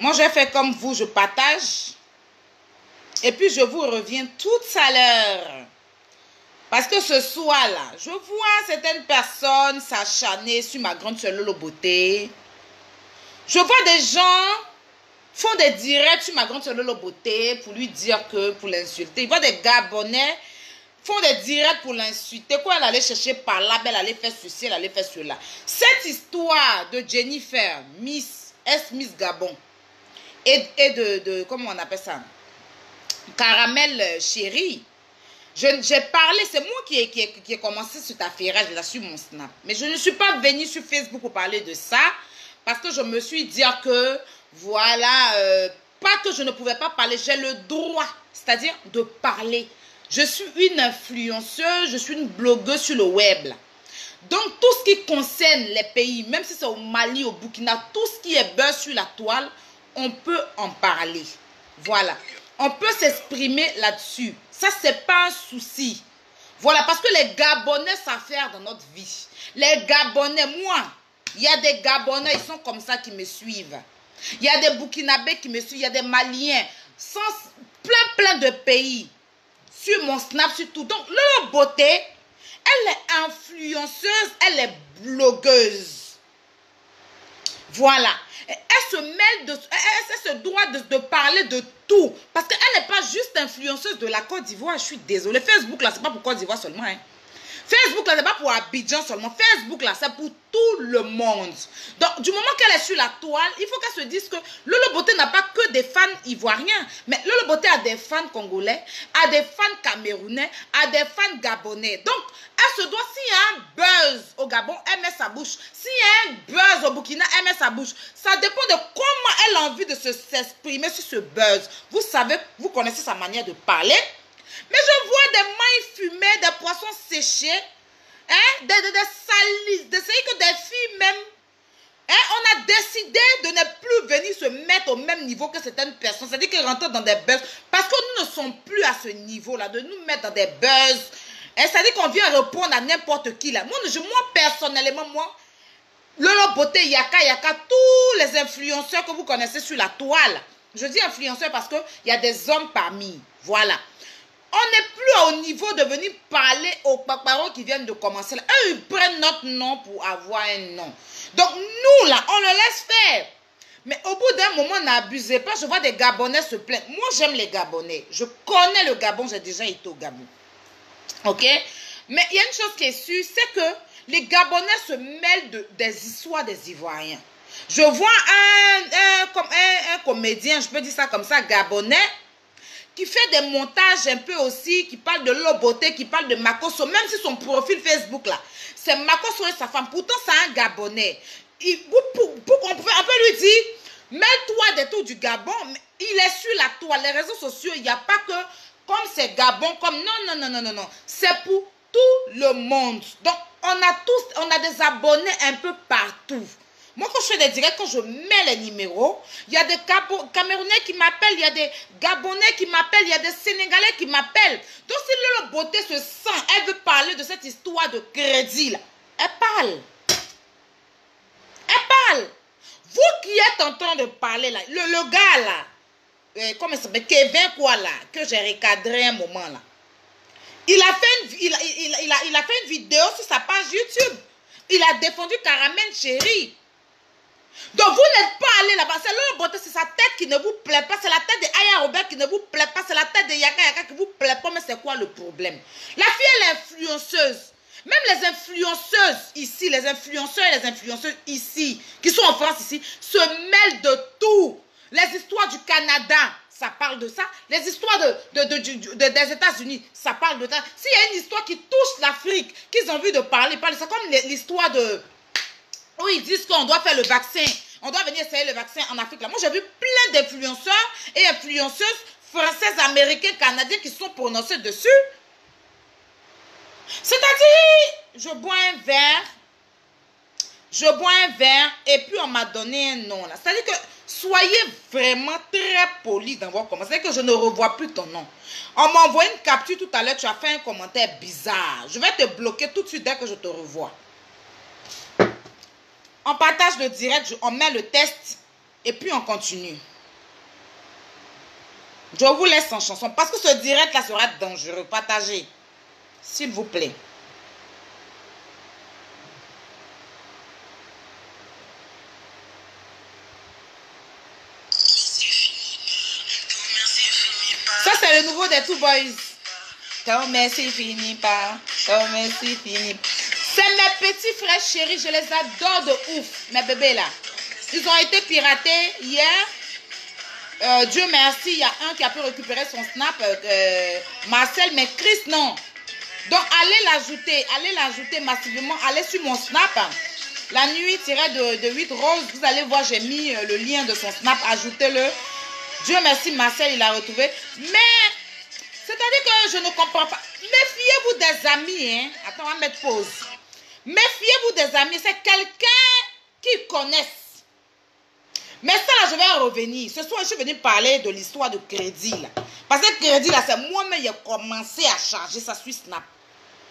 Moi, je fais comme vous, je partage. Et puis, je vous reviens tout à l'heure. Parce que ce soir-là, je vois certaines personnes s'acharner sur ma grande sœur Lolo Beauté. Je vois des gens font des directs sur ma grande sœur Lolo Beauté pour lui dire que, pour l'insulter. Je vois des Gabonais font des directs pour l'insulter. Quoi, elle allait chercher par là, elle allait faire ceci, elle allait faire cela. Cette histoire de Jennifer, Miss Gabon, et de comment on appelle ça? Caramel Chérie. J'ai parlé, c'est moi qui ai commencé cette affaire là sur mon Snap. Mais je ne suis pas venue sur Facebook pour parler de ça. Parce que je me suis dit que, voilà, pas que je ne pouvais pas parler, j'ai le droit, c'est-à-dire de parler. Je suis une influenceuse, je suis une blogueuse sur le web. Là. Donc, tout ce qui concerne les pays, même si c'est au Mali, au Burkina, tout ce qui est buzz sur la toile, on peut en parler. Voilà. On peut s'exprimer là-dessus. Ça, c'est pas un souci. Voilà, parce que les Gabonais savent faire dans notre vie. Les Gabonais, moi, il y a des Gabonais, ils sont comme ça qui me suivent. Il y a des Burkinabés qui me suivent, il y a des Maliens, plein de pays. Sur mon Snap, sur tout. Donc, Lolo Beauté, elle est influenceuse, elle est blogueuse. Voilà. Elle se mêle de... Elle se doit de parler de tout. Parce qu'elle n'est pas juste influenceuse de la Côte d'Ivoire. Je suis désolée. Facebook, là, c'est pas pour Côte d'Ivoire seulement. Hein. Facebook, là, c'est pas pour Abidjan seulement. Facebook, là, c'est pour tout le monde. Donc, du moment qu'elle est sur la toile, il faut qu'elle se dise que Lolo Beauté n'a pas que des fans ivoiriens. Mais Lolo Beauté a des fans congolais, a des fans camerounais, a des fans gabonais. Donc, elle se doit, s'il y a un buzz au Gabon, elle met sa bouche. S'il y a un buzz au Burkina, elle met sa bouche. Ça dépend de comment elle a envie de s'exprimer sur ce buzz. Vous savez, vous connaissez sa manière de parler. Mais je vois des mailles fumées, des poissons séchés, hein, des salives, des filles même. Hein, on a décidé de ne plus venir se mettre au même niveau que certaines personnes. C'est-à-dire qu'elles rentrent dans des buzz. Parce que nous ne sommes plus à ce niveau-là, de nous mettre dans des buzz. Hein, c'est-à-dire qu'on vient répondre à n'importe qui. Là. Moi, personnellement, Lolo Beauté, Yaka, tous les influenceurs que vous connaissez sur la toile. Je dis influenceurs parce qu'il y a des hommes parmi. Voilà. On n'est plus au niveau de venir parler aux paparos qui viennent de commencer. Là. Eux, ils prennent notre nom pour avoir un nom. Donc, nous, là, on le laisse faire. Mais au bout d'un moment, n'abusez pas. Je vois des Gabonais se plaindre. Moi, j'aime les Gabonais. Je connais le Gabon. J'ai déjà été au Gabon. OK? Mais il y a une chose qui est sûre, c'est que les Gabonais se mêlent des histoires des Ivoiriens. Je vois un comédien, je peux dire ça comme ça, Gabonais, qui fait des montages un peu aussi, qui parle de Lolo Beauté, qui parle de Makosso, même si son profil Facebook là, c'est Makosso et sa femme, pourtant c'est un Gabonais. On peut lui dire, mets-toi des tours du Gabon, mais il est sur la toile, les réseaux sociaux, il n'y a pas que, comme c'est Gabon, comme, non, c'est pour tout le monde. Donc, on a des abonnés un peu partout. Moi, quand je fais des directs, quand je mets les numéros, il y a des Camerounais qui m'appellent, il y a des Gabonais qui m'appellent, il y a des Sénégalais qui m'appellent. Donc, si Lolo Beauté se sent, elle veut parler de cette histoire de crédit, là, elle parle. Elle parle. Vous qui êtes en train de parler, là, le gars, là, comment il s'appelle, Kevin, quoi, là, que j'ai recadré un moment, là. Il a fait une vidéo sur sa page YouTube. Il a défendu Caramel Chérie. Donc, vous n'êtes pas allé là-bas. C'est Lolo Beauté, c'est sa tête qui ne vous plaît pas. C'est la tête de Aya Robert qui ne vous plaît pas. C'est la tête de Yaka qui ne vous plaît pas. Mais c'est quoi le problème? La fille, elle est influenceuse. Même les influenceuses ici, les influenceurs et les influenceuses ici, qui sont en France ici, se mêlent de tout. Les histoires du Canada, ça parle de ça. Les histoires des États-Unis, ça parle de ça. S'il y a une histoire qui touche l'Afrique, qu'ils ont envie de parler, parlent de ça. Comme l'histoire de... où ils disent qu'on doit faire le vaccin. On doit venir essayer le vaccin en Afrique. Là. Moi, j'ai vu plein d'influenceurs et influenceuses françaises, américaines, canadiens qui sont prononcés dessus. C'est-à-dire, je bois un verre et puis on m'a donné un nom. C'est-à-dire que soyez vraiment très poli dans vos commentaires. C'est-à-dire que je ne revois plus ton nom. On m'a envoyé une capture tout à l'heure, tu as fait un commentaire bizarre. Je vais te bloquer tout de suite dès que je te revois. On partage le direct, on met le test et puis on continue. Je vous laisse en chanson parce que ce direct là sera dangereux. Partagez, s'il vous plaît. Ça c'est le nouveau des Two Boys. Ton merci finit pas. Ton merci finit pas. C'est mes petits frères chéris, je les adore de ouf, mes bébés là. Ils ont été piratés hier. Dieu merci, il y a un qui a pu récupérer son snap, Marcel, mais Chris non. Donc allez l'ajouter massivement, allez sur mon snap. La nuit tirée de 8 roses, vous allez voir, j'ai mis le lien de son snap, ajoutez-le. Dieu merci, Marcel, il l'a retrouvé. Mais, c'est-à-dire que je ne comprends pas. Méfiez-vous des amis, hein. Attends, on va mettre pause. Méfiez-vous des amis, c'est quelqu'un qui connaissent. Mais ça, là, je vais revenir. Ce soir, je suis venue parler de l'histoire de crédit, là. Parce que crédit, là, c'est moi-même qui ai commencé à charger ça sur Snap.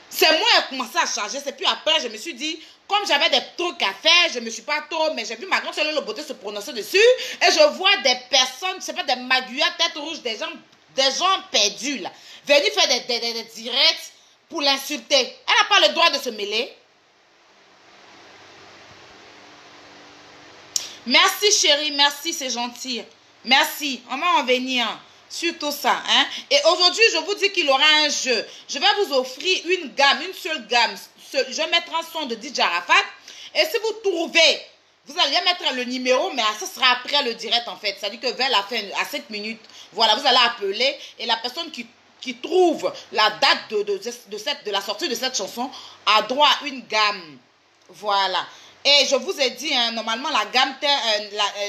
C'est moi qui ai commencé à charger. C'est puis après, je me suis dit, comme j'avais des trucs à faire, je ne me suis pas trop, mais j'ai vu ma grande soeur Le Beauté se prononcer dessus. Et je vois des personnes, je sais pas, des magouillards, tête rouge, des gens perdus, là. Venir faire des directs pour l'insulter. Elle n'a pas le droit de se mêler. Merci chérie, merci, c'est gentil. Merci, on va en venir sur tout ça. Hein? Et aujourd'hui, je vous dis qu'il aura un jeu. Je vais vous offrir une gamme, une seule gamme. Je vais mettre un son de DJ Arafat. Et si vous trouvez, vous allez mettre le numéro, mais ce sera après le direct en fait. C'est-à-dire que vers la fin, à 7 minutes, voilà, vous allez appeler et la personne qui trouve la date de la sortie de cette chanson a droit à une gamme. Voilà. Et je vous ai dit, hein, normalement, la gamme,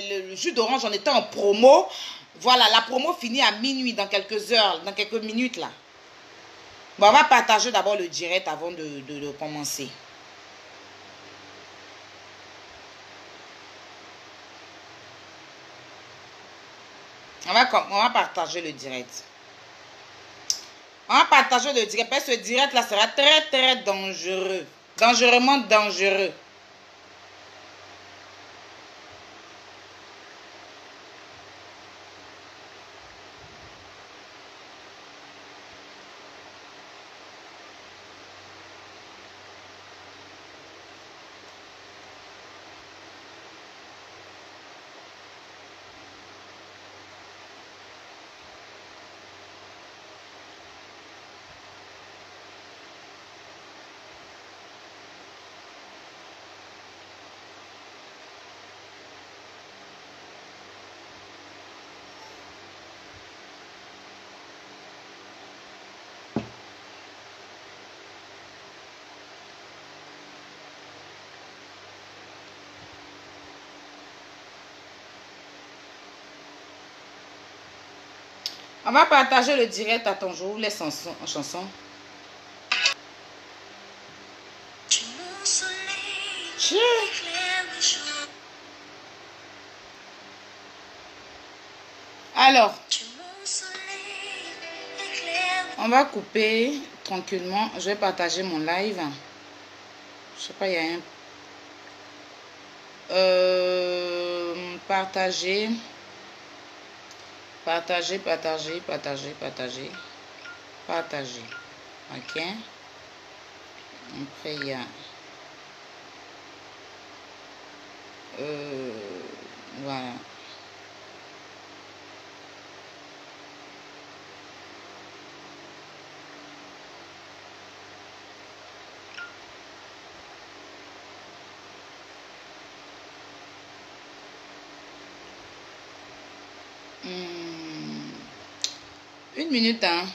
le jus d'orange, on était en promo. Voilà, la promo finit à minuit, dans quelques heures, dans quelques minutes, là. Bon, on va partager d'abord le direct avant de commencer. On va partager le direct. On va partager le direct, parce que ce direct-là sera très, très dangereux. Dangereusement dangereux. On va partager le direct. Attends, je vous laisse en chanson. Alors, on va couper tranquillement. Je vais partager mon live. Je sais pas, il y a un... partager. Partager. Ok. Après, il y a... voilà. Une minute, hein.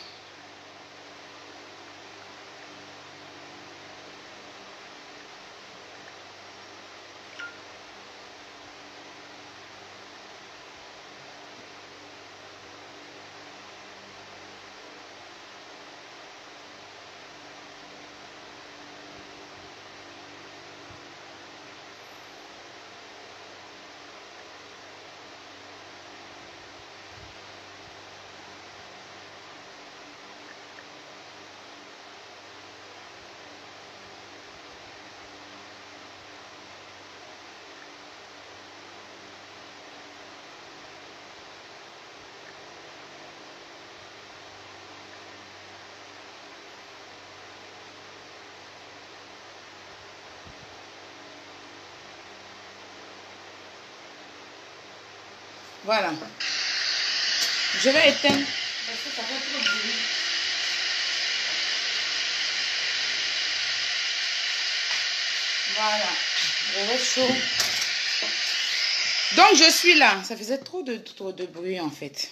Voilà. Je vais éteindre. Parce que ça fait trop de bruit. Voilà. Je vais chaud. Donc, je suis là. Ça faisait trop de bruit, en fait.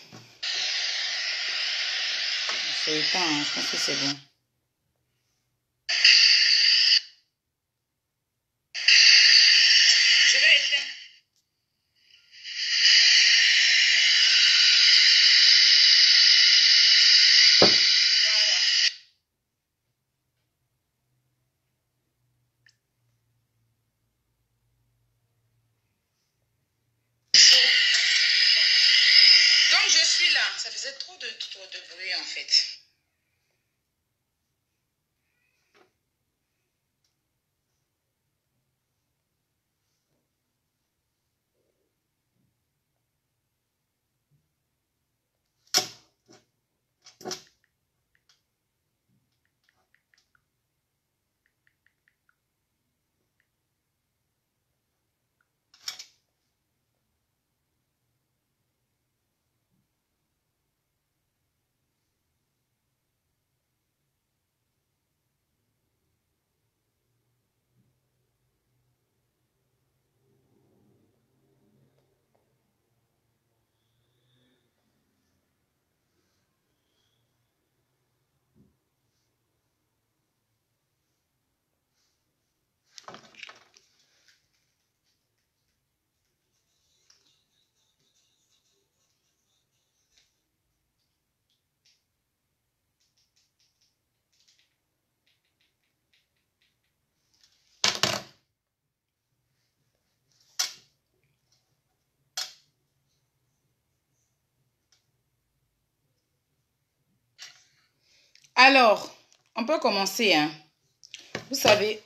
C'est éteint, hein. Je pense que c'est bon. Je vais éteindre. Donc, je suis là. Ça faisait trop de bruit, en fait. Alors, on peut commencer, hein. Vous savez,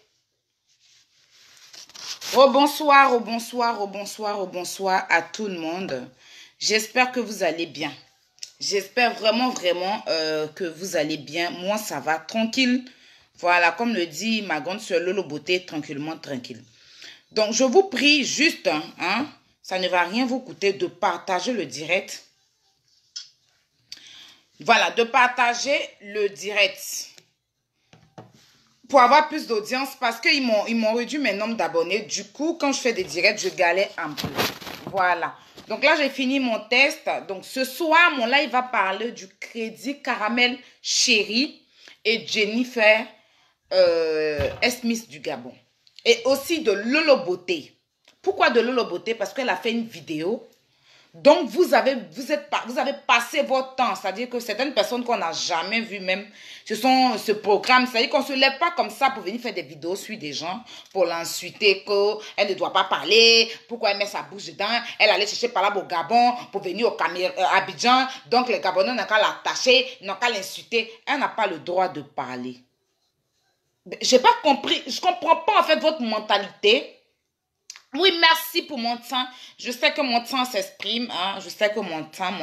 rebonsoir, rebonsoir, rebonsoir, rebonsoir à tout le monde. J'espère que vous allez bien. J'espère vraiment, vraiment que vous allez bien. Moi, ça va tranquille. Voilà, comme le dit ma grande soeur Lolo Beauté, tranquillement, tranquille. Donc, je vous prie juste, hein, ça ne va rien vous coûter de partager le direct. Voilà, de partager le direct pour avoir plus d'audience parce qu'ils m'ont réduit mes nombres d'abonnés. Du coup, quand je fais des directs, je galère un peu. Voilà. Donc là, j'ai fini mon test. Donc ce soir, mon live va parler du Crédit Caramel Chéri et Jennifer Smith du Gabon. Et aussi de Lolo Beauté. Pourquoi de Lolo Beauté? Parce qu'elle a fait une vidéo. Donc, vous avez passé votre temps. C'est-à-dire que certaines personnes qu'on n'a jamais vues même, ce programme. C'est-à-dire qu'on ne se lève pas comme ça pour venir faire des vidéos sur des gens, pour l'insulter, qu'elle ne doit pas parler, pourquoi elle met sa bouche dedans. Elle allait chercher par là au Gabon pour venir au Abidjan. Donc, les Gabonais n'ont qu'à l'attacher, n'ont qu'à l'insulter. Elle n'a pas le droit de parler. Je n'ai pas compris. Je ne comprends pas en fait votre mentalité. Oui, merci pour mon temps. Je sais que mon temps s'exprime. Hein? Je sais que mon temps,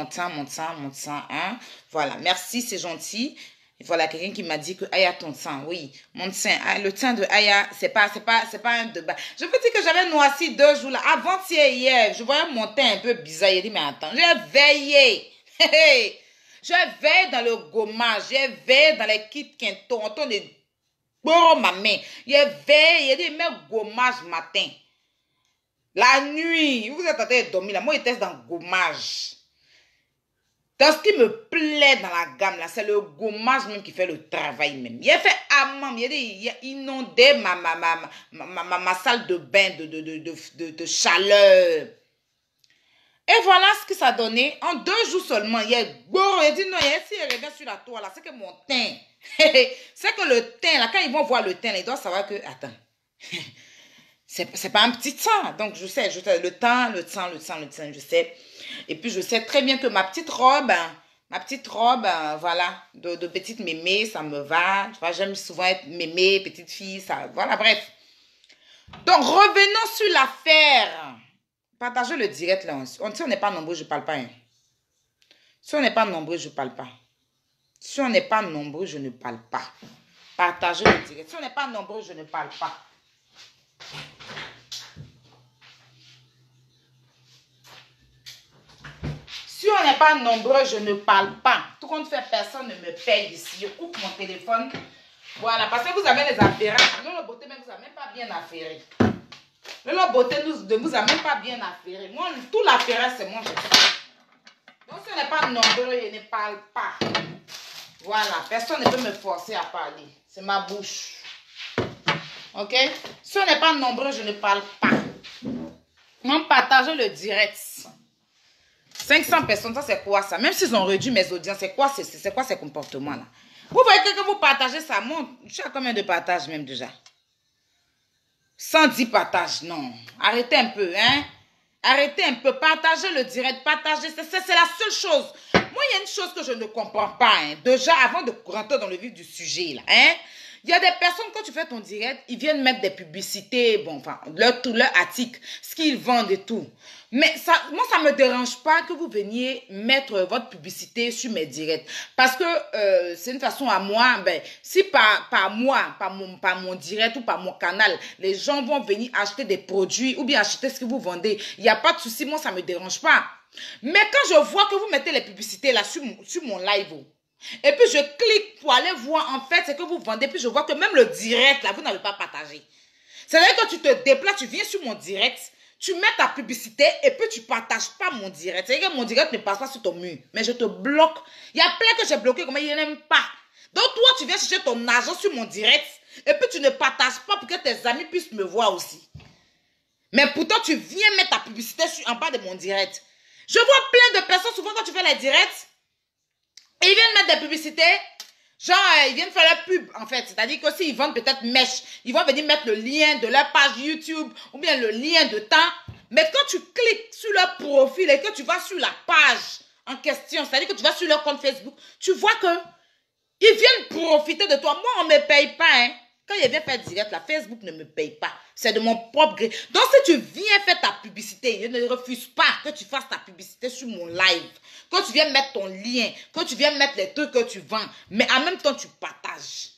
hein? Voilà, merci, c'est gentil. Et voilà, quelqu'un qui m'a dit que Aya, ton temps, oui, mon temps. Le temps de Aya, c'est pas un débat. Je peux dire que j'avais noirci 2 jours là. Avant-hier, je voyais mon teint un peu bizarre. Il dit, mais attends, j'ai veillé. Je veille dans le gommage. Je veille dans les kits quinto. On tourne les bords ma main. Je veille. Il dit, mais gommage matin. La nuit, vous êtes en train de dormir là. Moi, je teste dans le gommage. Dans ce qui me plaît dans la gamme là, c'est le gommage même qui fait le travail même. Il a fait amam, il a inondé ma salle de bain de chaleur. Et voilà ce que ça a donné. En 2 jours seulement, il a dit non, si il revient sur la toile là, c'est que mon teint. C'est que le teint là, quand ils vont voir le teint là, ils doivent savoir que, attends. C'est pas un petit temps. Donc, je sais, le temps, je sais. Et puis, je sais très bien que ma petite robe, voilà, de petite mémé, ça me va. J'aime souvent être mémé, petite fille, ça, voilà, bref. Donc, revenons sur l'affaire. Partagez le direct, là. Si on n'est pas nombreux, je parle pas. Hein. Si on n'est pas nombreux, je parle pas. Si on n'est pas nombreux, je ne parle pas. Partagez le direct. Si on n'est pas nombreux, je ne parle pas. on n'est pas nombreux, je ne parle pas. Tout compte fait, personne ne me paye ici. Je coupe mon téléphone. Voilà, parce que vous avez les affaires. Le beauté, mais vous n'avez même pas bien affairé. Le beauté ne vous a même pas bien affairé. Moi, tout l'affaire, c'est moi, je fais. Donc, si on n'est pas nombreux, je ne parle pas. Voilà, personne ne peut me forcer à parler. C'est ma bouche. Ok? Si on n'est pas nombreux, je ne parle pas. On partage le direct. 500 personnes, ça c'est quoi ça? Même s'ils ont réduit mes audiences, c'est quoi ces comportements-là? Vous voyez que vous partagez, ça monte. Je suis à combien de partages même déjà? 110 partages, non. Arrêtez un peu, hein? Arrêtez un peu, partagez le direct, partagez, c'est la seule chose. Moi, il y a une chose que je ne comprends pas, hein. Déjà, avant de rentrer dans le vif du sujet, là, hein? Il y a des personnes, quand tu fais ton direct, ils viennent mettre des publicités, bon, enfin, leur article, ce qu'ils vendent et tout. Mais ça, moi, ça ne me dérange pas que vous veniez mettre votre publicité sur mes directs. Parce que c'est une façon à moi, ben, si par mon direct ou par mon canal, les gens vont venir acheter des produits ou bien acheter ce que vous vendez, il n'y a pas de souci, moi, ça ne me dérange pas. Mais quand je vois que vous mettez les publicités là sur mon live, et puis je clique pour aller voir en fait ce que vous vendez, puis je vois que même le direct là, vous n'avez pas partagé. C'est-à-dire que tu te déplaces, tu viens sur mon direct, tu mets ta publicité et puis tu ne partages pas mon direct. C'est-à-dire que mon direct ne passe pas sur ton mur, mais je te bloque. Il y a plein que j'ai bloqué, comme ils n'aiment pas. Donc toi, tu viens chercher ton argent sur mon direct et puis tu ne partages pas pour que tes amis puissent me voir aussi. Mais pourtant, tu viens mettre ta publicité en bas de mon direct. Je vois plein de personnes, souvent quand tu fais les directs, ils viennent mettre des publicités, genre, ils viennent faire leur pub, en fait. C'est-à-dire que s'ils vendent peut-être mèche, ils vont venir mettre le lien de leur page YouTube ou bien le lien de temps. Mais quand tu cliques sur leur profil et que tu vas sur la page en question, c'est-à-dire que tu vas sur leur compte Facebook, tu vois que ils viennent profiter de toi. Moi, on ne me paye pas, hein. Quand il vient faire direct, la Facebook ne me paye pas. C'est de mon propre gré. Donc, si tu viens faire ta publicité, je ne refuse pas que tu fasses ta publicité sur mon live. Quand tu viens mettre ton lien, quand tu viens mettre les trucs que tu vends, mais en même temps, tu partages.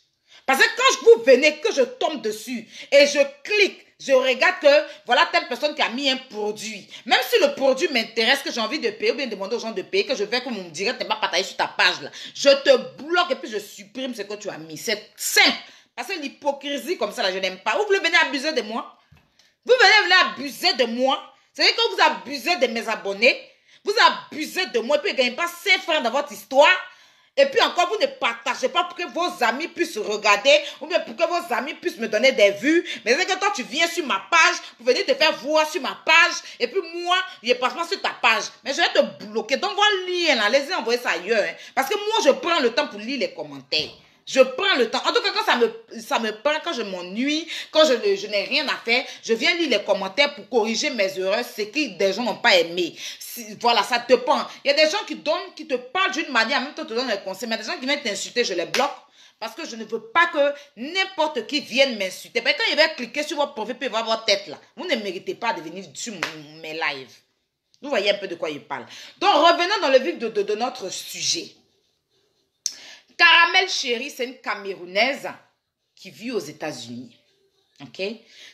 Parce que quand vous venez, que je tombe dessus et je clique, je regarde que voilà telle personne qui a mis un produit. Même si le produit m'intéresse, que j'ai envie de payer ou bien demander aux gens de payer, que je fais que mon direct n'est pas partagé sur ta page là, je te bloque et puis je supprime ce que tu as mis. C'est simple. Parce que l'hypocrisie comme ça, là, je n'aime pas. Vous voulez venir abuser de moi? Vous venez abuser de moi? C'est-à-dire que vous abusez de mes abonnés. Vous abusez de moi et puis vous ne gagnez pas 5 francs dans votre histoire. Et puis encore, vous ne partagez pas pour que vos amis puissent regarder ou bien pour que vos amis puissent me donner des vues. Mais c'est que toi, tu viens sur ma page pour venir te faire voir sur ma page. Et puis moi, je ne passe pas sur ta page. Mais je vais te bloquer. Donc, voilà le lien là. Allez-y envoyer ça ailleurs. Hein. Parce que moi, je prends le temps pour lire les commentaires. Je prends le temps. En tout cas, quand ça me prend, quand je m'ennuie, quand je n'ai rien à faire, je viens lire les commentaires pour corriger mes erreurs, ce que des gens n'ont pas aimé. Voilà, ça te prend. Il y a des gens qui te parlent d'une manière, en même temps te donnent des conseils, mais il y a des gens qui viennent t'insulter, je les bloque. Parce que je ne veux pas que n'importe qui vienne m'insulter. Quand il va cliquer sur votre profil et voir votre tête là, vous ne méritez pas de venir sur mes lives. Vous voyez un peu de quoi il parle. Donc, revenons dans le vif de notre sujet. Caramel Chérie, c'est une Camerounaise qui vit aux États-Unis. Ok?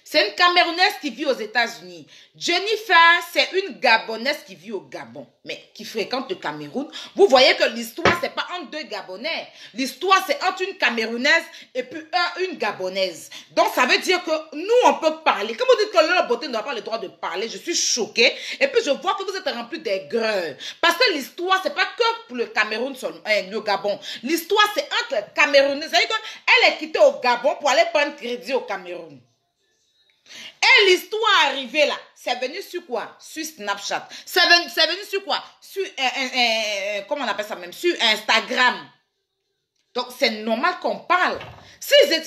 C'est une Camerounaise qui vit aux États-Unis. Jennifer, c'est une Gabonaise qui vit au Gabon, mais qui fréquente le Cameroun. Vous voyez que l'histoire, c'est pas entre deux Gabonais. L'histoire, c'est entre une Camerounaise et puis une Gabonaise. Donc, ça veut dire que nous, on peut parler. Quand vous dites que la beauté n'a pas le droit de parler, je suis choquée. Et puis, je vois que vous êtes remplis d'aigreur. Parce que l'histoire, c'est pas que pour le Cameroun, le Gabon. L'histoire, c'est entre Camerounaises. C'est-à-dire qu'elle est quittée au Gabon pour aller prendre crédit au Cameroun. Et l'histoire arrivée là, c'est venu sur quoi? Sur Snapchat. C'est venu sur quoi? Sur, comment on appelle ça même? Sur Instagram. Donc, c'est normal qu'on parle. Elles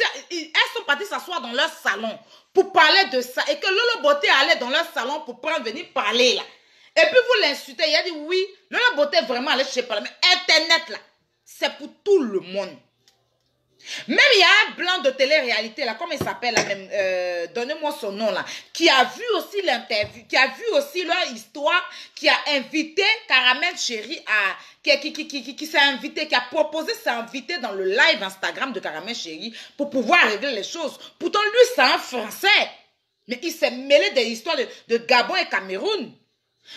sont parties s'asseoir dans leur salon pour parler de ça. Et que Lolo Beauté allait dans leur salon pour venir parler là. Et puis, vous l'insultez. Il a dit, oui, Lolo Beauté vraiment allait chez parler. Mais Internet là, c'est pour tout le monde. Même il y a un blanc de télé-réalité là, comment il s'appelle là même, donnez-moi son nom là, qui a vu aussi l'interview, qui a vu aussi leur histoire, qui a invité Caramel Chérie qui s'est invité, qui a proposé s'inviter dans le live Instagram de Caramel Chérie pour pouvoir régler les choses. Pourtant lui c'est un Français, mais il s'est mêlé des histoires de Gabon et Cameroun.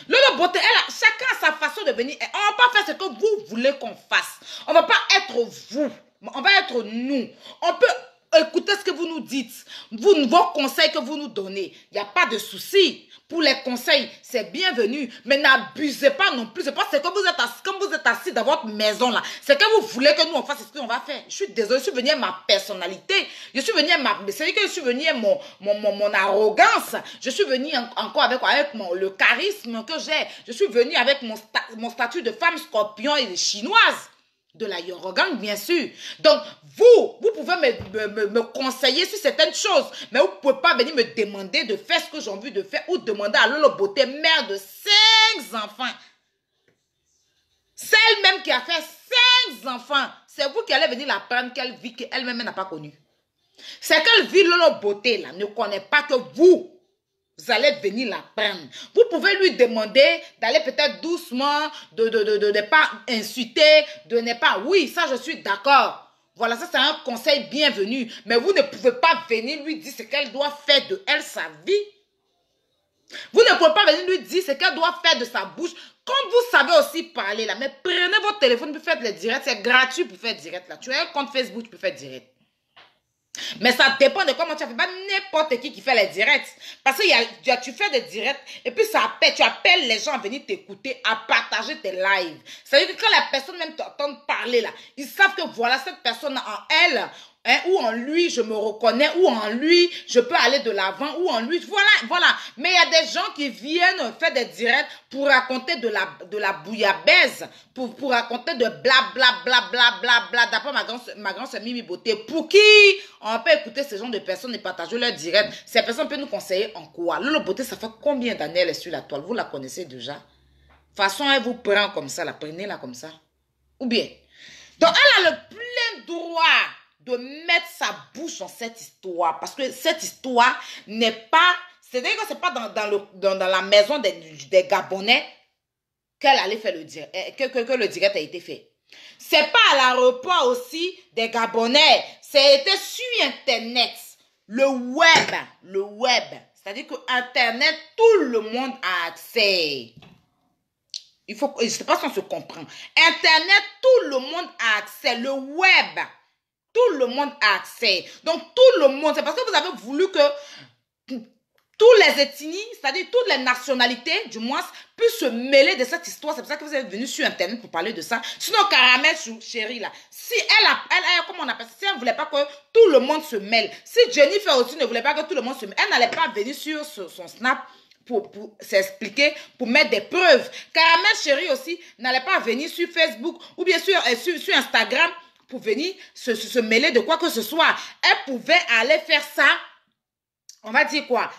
Lolo Beauté, chacun a sa façon de venir. On ne va pas faire ce que vous voulez qu'on fasse. On ne va pas être vous. On va être nous. On peut écouter ce que vous nous dites. Vos conseils que vous nous donnez. Il n'y a pas de souci. Pour les conseils, c'est bienvenu. Mais n'abusez pas non plus. C'est pas ce que vous êtes assis, comme vous êtes assis dans votre maison là. C'est que vous voulez que nous on fasse ce qu'on va faire. Je suis désolée, je suis venue à ma personnalité. Je suis venue à ma... C'est que je suis venue à mon arrogance. Je suis venue encore avec le charisme que j'ai. Je suis venue avec mon statut de femme scorpion et chinoise. De la Yorogang, bien sûr. Donc, vous pouvez me conseiller sur certaines choses, mais vous ne pouvez pas venir me demander de faire ce que j'ai envie de faire ou demander à Lolo Beauté, mère de 5 enfants. Celle même qui a fait 5 enfants, c'est vous qui allez venir la prendre qu'elle vit qu'elle-même n'a pas connue. C'est qu'elle vit Lolo Beauté, là, ne connaît pas que vous allez venir la prendre. Vous pouvez lui demander d'aller peut-être doucement, de ne pas insulter, de ne pas... Oui, ça, je suis d'accord. Voilà, ça, c'est un conseil bienvenu. Mais vous ne pouvez pas venir lui dire ce qu'elle doit faire de elle, sa vie. Vous ne pouvez pas venir lui dire ce qu'elle doit faire de sa bouche. Comme vous savez aussi parler, là, mais prenez votre téléphone pour faire les directs. C'est gratuit pour faire direct, là. Tu as un compte Facebook, tu peux faire direct. Mais ça dépend de comment tu as fait. Pas n'importe qui fait les directs. Parce que tu fais des directs et puis tu appelles les gens à venir t'écouter, à partager tes lives. C'est-à-dire que quand la personne même t'entend parler là, ils savent que voilà, cette personne en elle, hein, ou en lui, je me reconnais, ou en lui, je peux aller de l'avant, ou en lui, voilà. Mais il y a des gens qui viennent faire des directs pour raconter de la bouillabaisse, pour raconter de bla, d'après ma grande sœur Mimi Beauté. Pour qui on peut écouter ce genre de personnes et partager leur direct? Ces personnes peuvent nous conseiller en quoi? Lolo Beauté, ça fait combien d'années elle est sur la toile? Vous la connaissez déjà? De toute façon, elle vous prend comme ça, prenez-la comme ça. Ou bien. Donc, elle a le plein droit de mettre sa bouche dans cette histoire. Parce que cette histoire n'est pas... C'est-à-dire que ce n'est pas dans la maison des Gabonais qu'elle allait faire le direct, que le direct a été fait. C'est pas à l'aéroport aussi des Gabonais. C'était sur Internet. Le web. C'est-à-dire que Internet, tout le monde a accès. Je ne sais pas si on se comprend. Internet, tout le monde a accès. Le web, tout le monde a accès. Donc, tout le monde, c'est parce que vous avez voulu que tous les ethnies, c'est-à-dire toutes les nationalités, du moins, puissent se mêler de cette histoire. C'est pour ça que vous êtes venu sur Internet pour parler de ça. Sinon, Caramel Chérie, là, si comment on appelle ça, si elle ne voulait pas que tout le monde se mêle, si Jennifer aussi ne voulait pas que tout le monde se mêle, elle n'allait pas venir sur son Snap pour s'expliquer, pour mettre des preuves. Caramel Chérie aussi n'allait pas venir sur Facebook ou bien sûr sur Instagram pour venir se mêler de quoi que ce soit. Elle pouvait aller faire ça, on va dire quoi,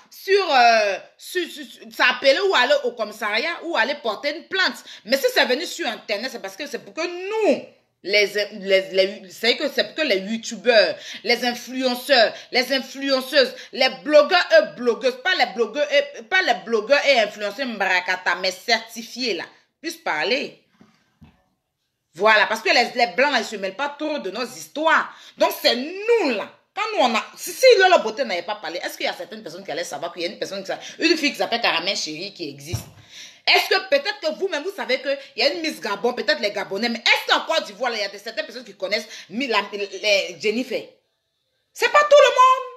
s'appeler ou aller au commissariat ou aller porter une plainte. Mais si c'est venu sur Internet, c'est parce que c'est pour que nous, c'est pour que les youtubeurs, les influenceurs, les influenceuses, les blogueurs et blogueuses, pas les blogueurs et influenceurs Mbarakata, mais certifiés là, puissent parler. Voilà, parce que les blancs, ils ne se mêlent pas trop de nos histoires. Donc c'est nous là. Quand nous on a, si Lolo Beauté n'avait pas parlé, est-ce qu'il y a certaines personnes qui allaient savoir qu'il y a une fille qui s'appelle Caramel Chérie qui existe? Est-ce que peut-être que vous-même, vous savez qu'il y a une Miss Gabon, peut-être les Gabonais, mais est-ce qu'en Côte d'Ivoire, il y a certaines personnes qui connaissent Jennifer? C'est pas tout le monde.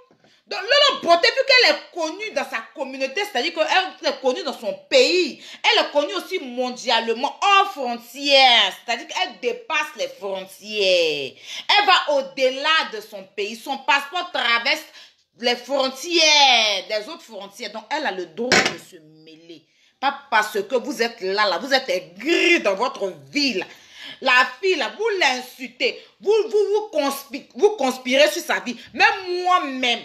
Donc, Lolo Beauté, vu qu'elle est connue dans sa communauté, c'est-à-dire qu'elle est connue dans son pays, elle est connue aussi mondialement, hors frontières, c'est-à-dire qu'elle dépasse les frontières. Elle va au-delà de son pays. Son passeport traverse les frontières, des autres frontières. Donc, elle a le droit de se mêler. Pas parce que vous êtes là, vous êtes aigri dans votre vie, là. La fille, là, vous l'insultez, vous conspirez sur sa vie. Même moi-même,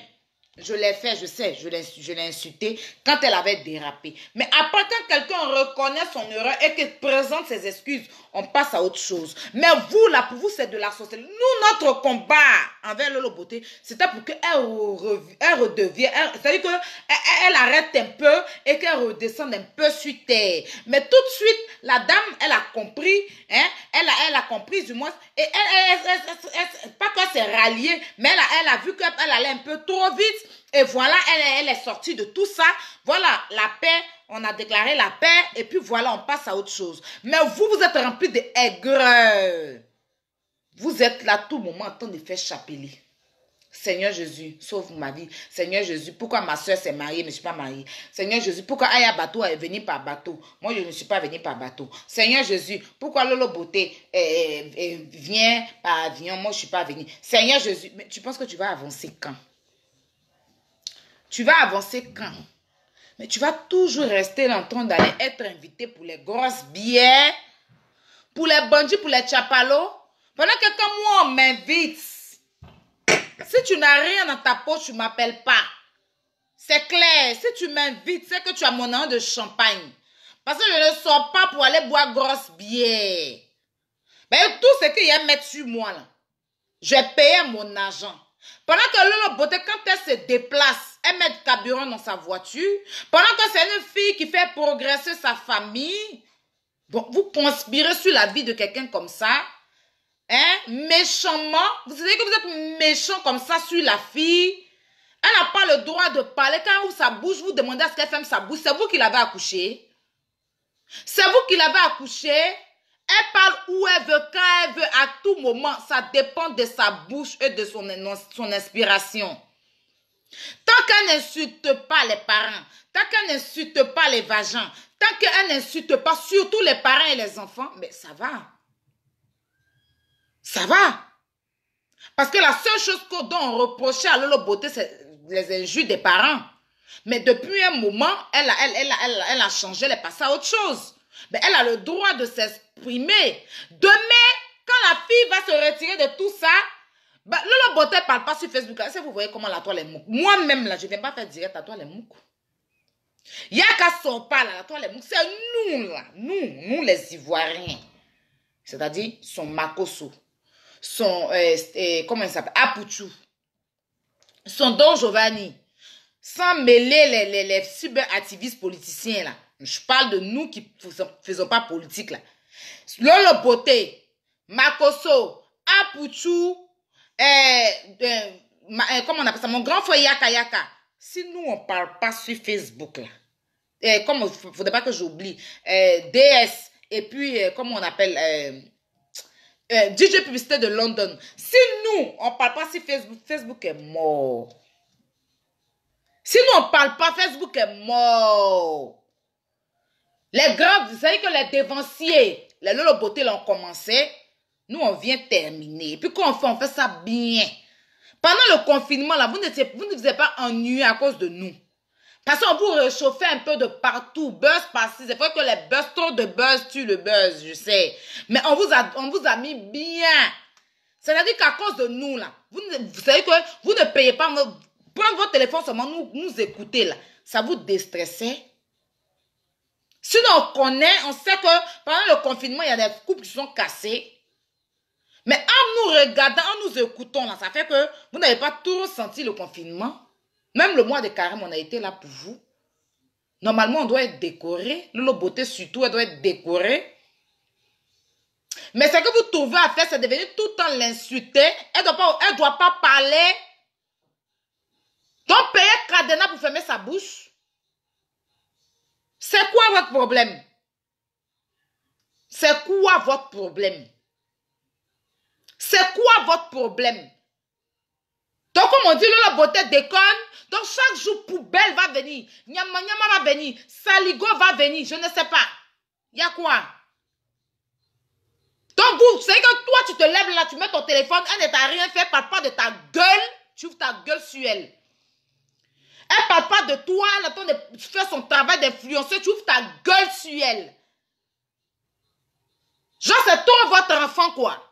je l'ai fait, je sais, je l'ai insulté quand elle avait dérapé. Mais après, quand quelqu'un reconnaît son erreur et qu'il présente ses excuses, on passe à autre chose. Mais vous, là, pour vous, c'est de la sorcellerie. Nous, notre combat envers Lolo Beauté, c'était pour qu'elle redevienne, c'est-à-dire qu'elle arrête un peu et qu'elle redescende un peu sur terre. Mais tout de suite, la dame, elle a compris, hein, elle a compris du moins, et pas qu'elle s'est ralliée, mais elle a vu qu'elle allait un peu trop vite. Et voilà, elle est sortie de tout ça. Voilà, la paix on a déclaré la paix, et puis voilà, on passe à autre chose. Mais vous, vous êtes remplis d'aigreur. Vous êtes là tout moment en train de faire chapeler. Seigneur Jésus, sauve ma vie. Seigneur Jésus, pourquoi ma soeur s'est mariée, mais je ne suis pas mariée? Seigneur Jésus, pourquoi Aya Bateau est venu par bateau? Moi, je ne suis pas venu par bateau. Seigneur Jésus, pourquoi Lolo Beauté vient par avion? Moi, je ne suis pas venu. Seigneur Jésus, mais tu penses que tu vas avancer quand? Tu vas avancer quand? Mais tu vas toujours rester en train d'aller être invité pour les grosses bières, pour les bandits, pour les chapalos. Pendant que quand moi, on m'invite, si tu n'as rien dans ta poche, tu ne m'appelles pas. C'est clair. Si tu m'invites, c'est que tu as mon nom de champagne. Parce que je ne sors pas pour aller boire grosse bière. Ben, tout ce qu'il y a à mettre sur moi, là, je vais payer mon argent. Pendant que Lolo Beauté, quand elle se déplace, elle met du carburant dans sa voiture. Pendant que c'est une fille qui fait progresser sa famille. Bon, vous conspirez sur la vie de quelqu'un comme ça. Hein, méchamment, vous savez que vous êtes méchant comme ça sur la fille. Elle n'a pas le droit de parler. Quand vous sa bouche, vous demandez à ce qu'elle ferme sa bouche. C'est vous qui l'avez accouchée. C'est vous qui l'avez accouchée. Elle parle où elle veut, quand elle veut, à tout moment. Ça dépend de sa bouche et de son inspiration. Tant qu'elle n'insulte pas les parents, tant qu'elle n'insulte pas les vagins, tant qu'elle n'insulte pas surtout les parents et les enfants, mais ça va. Ça va. Parce que la seule chose dont on reprochait à Lolo Beauté, c'est les injures des parents. Mais depuis un moment, elle a changé, elle est passée à autre chose. Mais elle a le droit de s'exprimer. Demain, quand la fille va se retirer de tout ça, bah, Lolo Beauté ne parle pas sur Facebook. Est-ce que vous voyez comment la toile est mouque? Moi-même, là, je ne viens pas faire direct, la toile est mouque. Il y a qu'à sort pas, là, la toile est mouque. C'est nous, là. Nous les Ivoiriens. C'est-à-dire, son Makoso. Son, comment il s'appelle? Apuchou. Son Don Giovanni. Sans mêler les cyber-activistes politiciens, là. Je parle de nous qui ne faisons pas politique, là. Lolo Beauté, Makoso, Apuchou, comment on appelle ça? Mon grand frère Yaka Yaka. Si nous, on ne parle pas sur Facebook, là. Comme il ne faudrait pas que j'oublie. DS, et puis, comment on appelle... DJ Publicité de London. Si nous, on ne parle pas sur Facebook, Facebook est mort. Si nous, on ne parle pas, Facebook est mort. Les grands, vous savez que les dévanciers, les Lolo Beauté l'ont commencé. Nous, on vient terminer. Et puis, quand on fait ça bien. Pendant le confinement, là, vous ne vous êtes pas ennuyés à cause de nous. Parce qu'on vous réchauffait un peu de partout. Buzz par-ci. C'est vrai que les buzz, trop de buzz tue le buzz, je sais. Mais on vous a mis bien. C'est-à-dire qu'à cause de nous, là, vous savez que vous ne payez pas. Prendre votre téléphone seulement, nous écouter, là. Ça vous déstressait. Sinon, on connaît, on sait que pendant le confinement, il y a des couples qui sont cassés. Mais en nous regardant, en nous écoutant, là, ça fait que vous n'avez pas tout ressenti le confinement. Même le mois de carême, on a été là pour vous. Normalement, on doit être décoré. Lolo Beauté, surtout, elle doit être décorée. Mais ce que vous trouvez à faire, c'est de venir tout le temps l'insulter. Elle ne doit pas parler. Donc, payer Cadena pour fermer sa bouche. C'est quoi votre problème? C'est quoi votre problème? C'est quoi votre problème? Donc, comme on dit, Lolo Beauté déconne. Donc, chaque jour, poubelle va venir. Nyama Nyama va venir. Saligo va venir. Je ne sais pas. Il y a quoi? Donc, vous savez que toi, tu te lèves là, tu mets ton téléphone, elle ne t'a rien fait, parle pas de ta gueule. Tu ouvres ta gueule sur elle. Elle parle pas de toi, elle attend de faire son travail d'influenceuse, tu ouvres ta gueule sur elle. Genre, c'est toi votre enfant, quoi.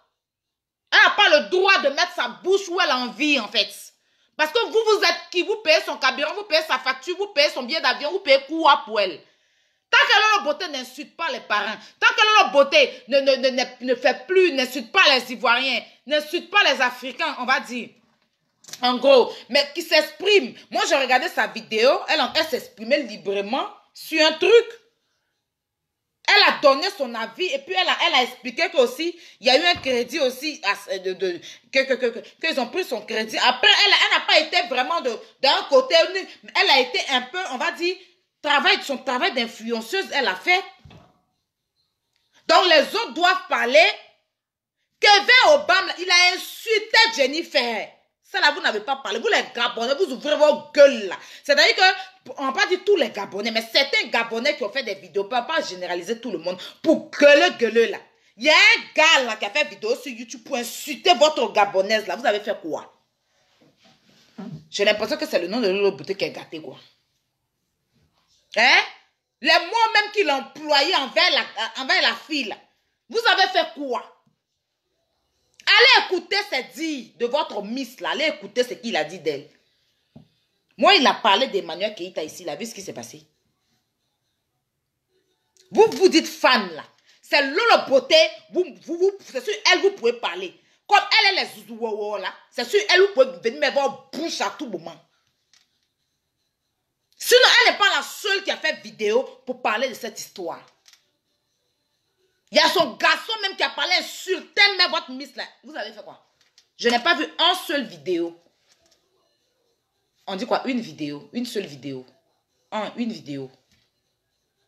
Elle n'a pas le droit de mettre sa bouche où elle a envie, en fait. Parce que vous êtes qui? Vous payez son carburant, vous payez sa facture, vous payez son billet d'avion, vous payez quoi pour elle? Tant que Lolo Beauté n'insulte pas les parents, tant que Lolo Beauté ne fait plus, n'insulte pas les Ivoiriens, n'insulte pas les Africains, on va dire. En gros, mais qui s'exprime. Moi, j'ai regardé sa vidéo, elle s'exprimait librement sur un truc. Elle a donné son avis et puis elle a expliqué qu'aussi, il y a eu un crédit aussi, qu'ils ont pris son crédit. Après, elle n'a pas été vraiment d'un côté, elle a été un peu, on va dire, son travail d'influenceuse, elle a fait. Donc, les autres doivent parler. Kevin Obama, il a insulté Jennifer. Ça là, vous n'avez pas parlé. Vous les Gabonais, vous ouvrez vos gueules là. C'est-à-dire que, on va pas dire tous les Gabonais, mais certains Gabonais qui ont fait des vidéos, on ne peut pas généraliser tout le monde pour gueuler là. Il y a un gars là qui a fait une vidéo sur YouTube pour insulter votre Gabonaise là. Vous avez fait quoi? J'ai l'impression que c'est le nom de Lolo Beauté qui est gâté quoi. Hein? Les mots même qu'il a employés envers la fille là. Vous avez fait quoi? Allez écouter ses dires de votre miss là. Allez écouter ce qu'il a dit d'elle. Moi, il a parlé d'Emmanuel Keïta ici. Il a vu ce qui s'est passé. Vous vous dites fan là. C'est Lolo Beauté. C'est sur elle vous pouvez parler. Comme elle est les zouzououou là. C'est sur elle vous pouvez venir me voir bouche à tout moment. Sinon, elle n'est pas la seule qui a fait vidéo pour parler de cette histoire. Il y a son garçon même qui a parlé insulté même votre miss là. Vous avez fait quoi? Je n'ai pas vu un seul vidéo. On dit quoi? Une vidéo. Une seule vidéo. Une vidéo.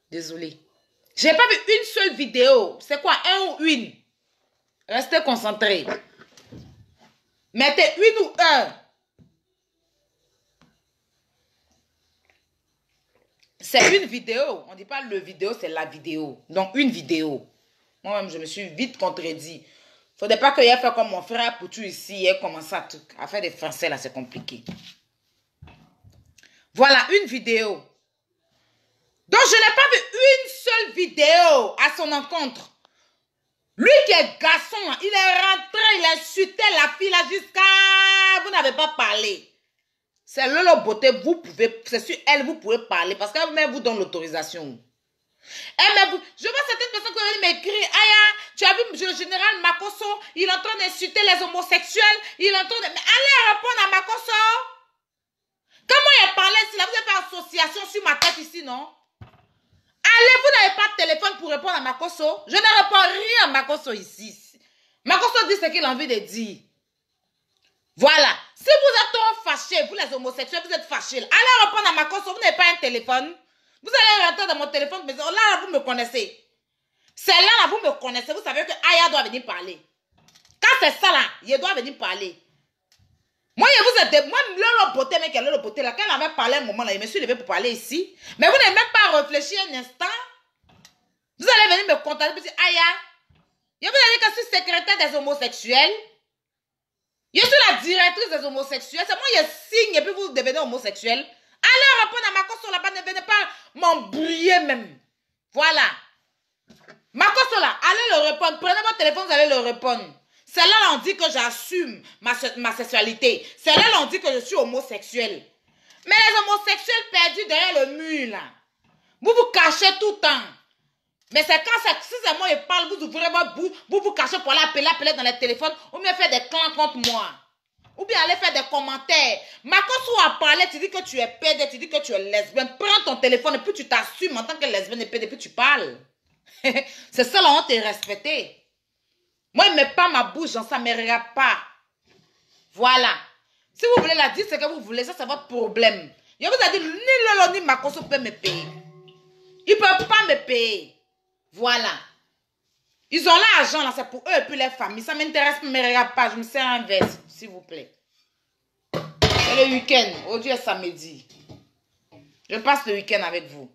Désolé. Je n'ai pas vu une seule vidéo. C'est quoi? Un ou une? Restez concentrés. Mettez une ou un. C'est une vidéo. On ne dit pas le vidéo, c'est la vidéo. Donc, une vidéo. Moi-même, je me suis vite contredit. Il ne faudrait pas qu'il ait fait comme mon frère Poutou ici. Il commence à faire des français, là, c'est compliqué. Voilà, une vidéo. Donc, je n'ai pas vu une seule vidéo à son encontre. Lui qui est garçon, il est rentré, il a insulté la fille là jusqu'à... Vous n'avez pas parlé. C'est Lolo Beauté, vous pouvez... C'est sur elle, vous pouvez parler parce qu'elle vous donne l'autorisation. Je vois certaines personnes qui m'écrivent, Aya, tu as vu le général Makosso, il est en train d'insulter les homosexuels, il est en train de... Mais allez répondre à Makosso. Comment il a parlé ici là? Vous avez fait association sur ma tête ici, non? Allez, vous n'avez pas de téléphone pour répondre à Makosso. Je ne réponds rien à Makosso ici. Makosso dit ce qu'il a envie de dire. Voilà. Si vous êtes trop fâchés, vous les homosexuels, vous êtes fâchés. Allez répondre à Makosso, vous n'avez pas un téléphone. Vous allez rentrer dans mon téléphone, mais là, vous me connaissez. C'est là, vous me connaissez. Vous savez que Aya doit venir parler. Quand c'est ça là, il doit venir parler. Moi, Lolo Beauté, mais Lolo Beauté, là, quand elle avait parlé un moment, là, je me suis levé pour parler ici. Mais vous n'avez même pas réfléchi un instant. Vous allez venir me contacter et dire, Aya, je vous ai dit que je suis secrétaire des homosexuels. Je suis la directrice des homosexuels. C'est moi qui signe et puis vous devenez homosexuel. Allez répondre à Makosso là-bas, ne venez pas m'embrouiller même. Voilà. Makosso là, allez le répondre. Prenez votre téléphone, vous allez le répondre. C'est là on dit que j'assume ma sexualité. C'est là on dit que je suis homosexuel. Mais les homosexuels perdus derrière le mur là, vous vous cachez tout le temps. Mais c'est quand si c'est moi qui parle, vous ouvrez votre bouche, vous vous cachez pour aller appeler dans les téléphones, ou bien faire des clans contre moi. Ou bien aller faire des commentaires. Makosso a parlé, tu dis que tu es pédé, tu dis que tu es lesbienne. Prends ton téléphone et puis tu t'assumes en tant que lesbienne et pédé, et puis tu parles. C'est ça la honte et respecter. Moi, il ne met pas ma bouche dans ça, mais regarde pas. Voilà. Si vous voulez la dire, c'est que vous voulez, ça c'est votre problème. Je vous ai dit, ni Lolo ni Makosso peut me payer. Ils ne peuvent pas me payer. Voilà. Ils ont l'argent là, c'est pour eux et puis les familles. Ça m'intéresse, mais regarde pas, je me sers un verre, s'il vous plaît. C'est le week-end. Aujourd'hui est samedi. Je passe le week-end avec vous.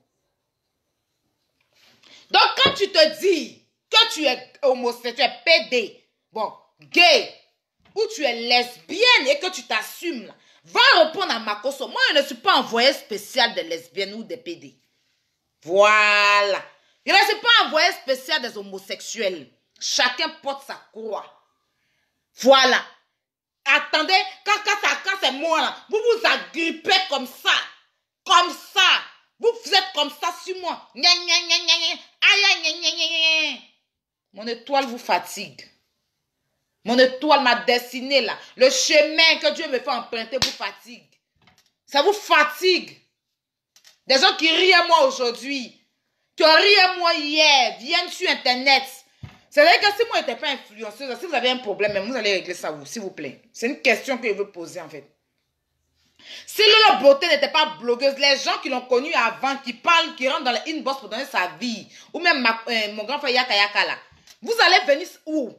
Donc, quand tu te dis que tu es homosexuel, tu es pédé, bon, gay, ou tu es lesbienne et que tu t'assumes, là, va répondre à Makosso. Moi, je ne suis pas envoyé spécial des lesbiennes ou des pédés. Voilà. Je ne suis pas envoyé spécial des homosexuels. Chacun porte sa croix. Voilà. Attendez, quand c'est moi, là, vous vous agrippez comme ça. Comme ça. Vous êtes comme ça sur moi. Mon étoile vous fatigue. Mon étoile m'a dessiné là. Le chemin que Dieu me fait emprunter vous fatigue. Ça vous fatigue. Des gens qui rient à moi aujourd'hui, qui ont ri à moi hier, viennent sur Internet. C'est vrai que si moi je n'étais pas influenceuse, si vous avez un problème, vous allez régler ça, vous, s'il vous plaît. C'est une question que je veux poser en fait. Si Lolo Beauté n'était pas blogueuse, les gens qui l'ont connue avant, qui parlent, qui rentrent dans le inbox pour donner sa vie, ou même mon grand frère Yaka Yaka là, vous allez venir où?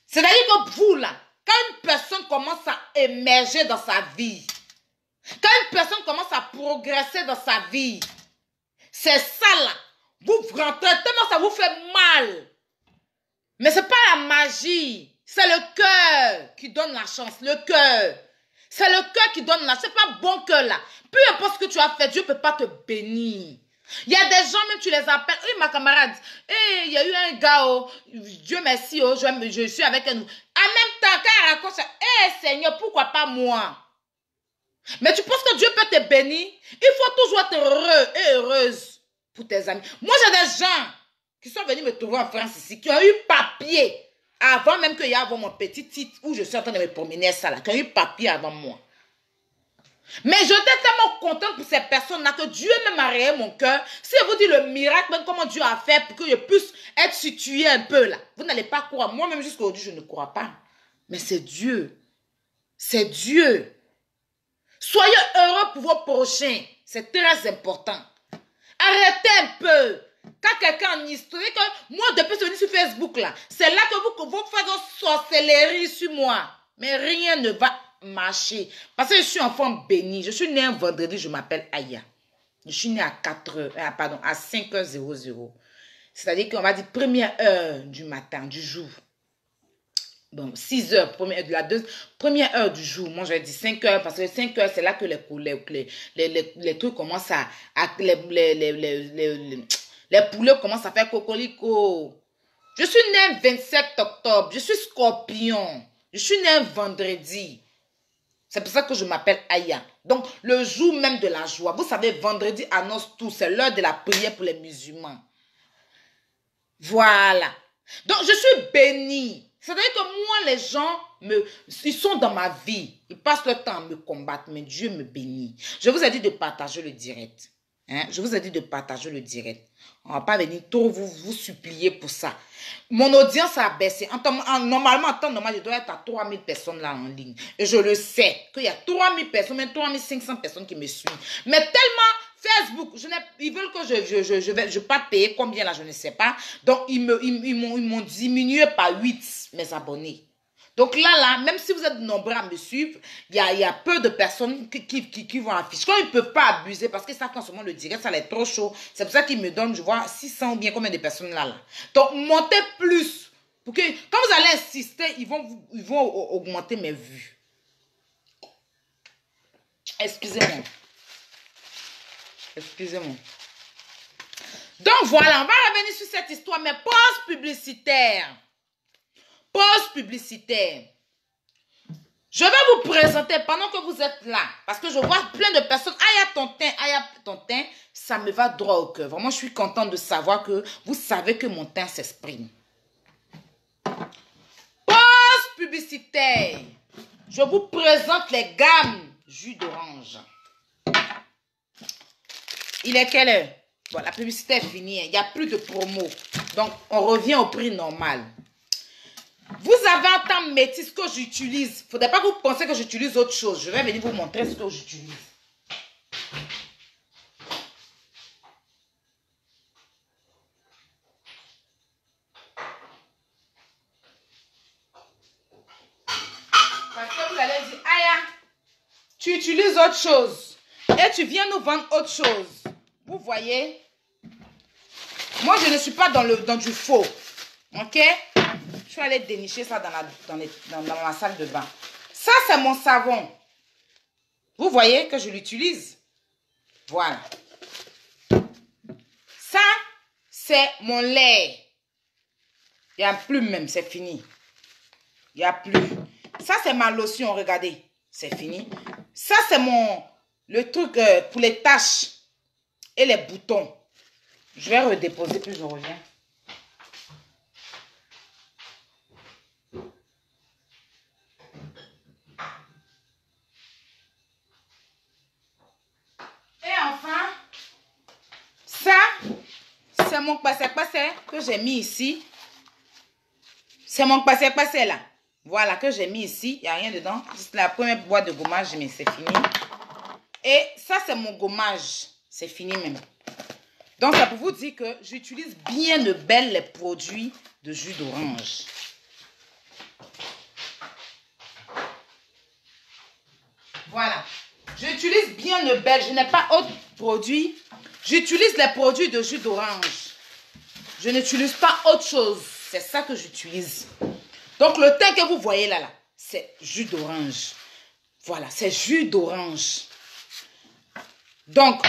C'est-à-dire que vous là, quand une personne commence à émerger dans sa vie, quand une personne commence à progresser dans sa vie, c'est ça là, vous rentrez tellement ça vous fait mal. Mais ce n'est pas la magie, c'est le cœur qui donne la chance, le cœur. C'est le cœur qui donne là. C'est pas bon cœur là. Peu importe ce que tu as fait, Dieu ne peut pas te bénir. Il y a des gens, même tu les appelles. Oui, ma camarade, il y a eu un gars, oh, Dieu merci, oh, je suis avec un. En même temps, quand elle raconte ça, Seigneur, pourquoi pas moi? Mais tu penses que Dieu peut te bénir? Il faut toujours être heureux et heureuse pour tes amis. Moi, j'ai des gens qui sont venus me trouver en France ici, qui ont eu papier. Avant même qu'il y ait mon petit titre où je suis en train de me promener ça là, qui ont eu papier avant moi. Mais j'étais tellement contente pour ces personnes-là que Dieu même a réé mon cœur. Si je vous dis le miracle, même comment Dieu a fait pour que je puisse être située un peu là, vous n'allez pas croire. Moi-même jusqu'à aujourd'hui, je ne crois pas. Mais c'est Dieu. C'est Dieu. Soyez heureux pour vos prochains. C'est très important. Arrêtez un peu. Quand quelqu'un en historique, moi depuis que je suis venue sur Facebook là, c'est là que vous faites une sorcellerie sur moi. Mais rien ne va marcher. Parce que je suis enfant béni. Je suis née un vendredi, je m'appelle Aya. Je suis née à 5h00. C'est-à-dire qu'on va dire première heure du matin, du jour. Bon, 6h, première heure du jour. Moi, j'ai dit 5h, parce que 5h, c'est là que les trucs commencent à les poulets commencent à faire cocolico. Je suis née le 27 octobre. Je suis scorpion. Je suis née un vendredi. C'est pour ça que je m'appelle Aya. Donc, le jour même de la joie. Vous savez, vendredi annonce tout. C'est l'heure de la prière pour les musulmans. Voilà. Donc, je suis bénie. C'est-à-dire que moi, les gens, ils sont dans ma vie. Ils passent le temps à me combattre, mais Dieu me bénit. Je vous ai dit de partager le direct. Hein? Je vous ai dit de partager le direct. On ne va pas venir trop vous supplier pour ça. Mon audience a baissé. Normalement, en temps normal, je dois être à 3000 personnes là en ligne. Et je le sais qu'il y a 3000 personnes, même 3500 personnes qui me suivent. Mais tellement Facebook, ils veulent que je vais pas payer combien là, je ne sais pas. Donc, ils m'ont diminué par 8 mes abonnés. Donc là, même si vous êtes nombreux à me suivre, il y a peu de personnes qui vont afficher. Quand ils ne peuvent pas abuser, parce que ça, en ce moment, le direct, ça est trop chaud. C'est pour ça qu'ils me donnent, je vois, 600 ou bien combien de personnes là. Donc, montez plus. Pour que, quand vous allez insister, ils vont augmenter mes vues. Excusez-moi. Excusez-moi. Donc, voilà, on va revenir sur cette histoire, mais pause publicitaire. Pause publicitaire. Je vais vous présenter pendant que vous êtes là. Parce que je vois plein de personnes. Aya ton teint, ça me va droit au cœur. Vraiment, je suis contente de savoir que vous savez que mon teint s'exprime. Pause publicitaire. Je vous présente les gammes jus d'orange. Il est quelle heure? Bon, la publicité est finie. Il n'y a plus de promo. Donc, on revient au prix normal. Vous avez un temps métis que j'utilise. Il ne faudrait pas que vous pensiez que j'utilise autre chose. Je vais venir vous montrer ce que j'utilise. Parce que vous allez dire, Aya, tu utilises autre chose. Et tu viens nous vendre autre chose. Vous voyez? Moi, je ne suis pas dans du faux. Ok? Je vais aller dénicher ça dans la salle de bain. Ça, c'est mon savon. Vous voyez que je l'utilise? Voilà. Ça, c'est mon lait. Il n'y a plus même, c'est fini. Il n'y a plus. Ça, c'est ma lotion, regardez. C'est fini. Ça, c'est le truc pour les taches et les boutons. Je vais redéposer, puis je reviens. Et enfin, ça, c'est mon passé-passé que j'ai mis ici. C'est mon passé-passé là. Voilà, que j'ai mis ici. Il n'y a rien dedans. C'est la première boîte de gommage, mais c'est fini. Et ça, c'est mon gommage. C'est fini même. Donc, ça pour vous dire que j'utilise bien de belles les produits de jus d'orange. Voilà. J'utilise bien de belles. Je n'ai pas autre produit. J'utilise les produits de jus d'orange. Je n'utilise pas autre chose. C'est ça que j'utilise. Donc, le teint que vous voyez là, c'est jus d'orange. Voilà, c'est jus d'orange. Donc,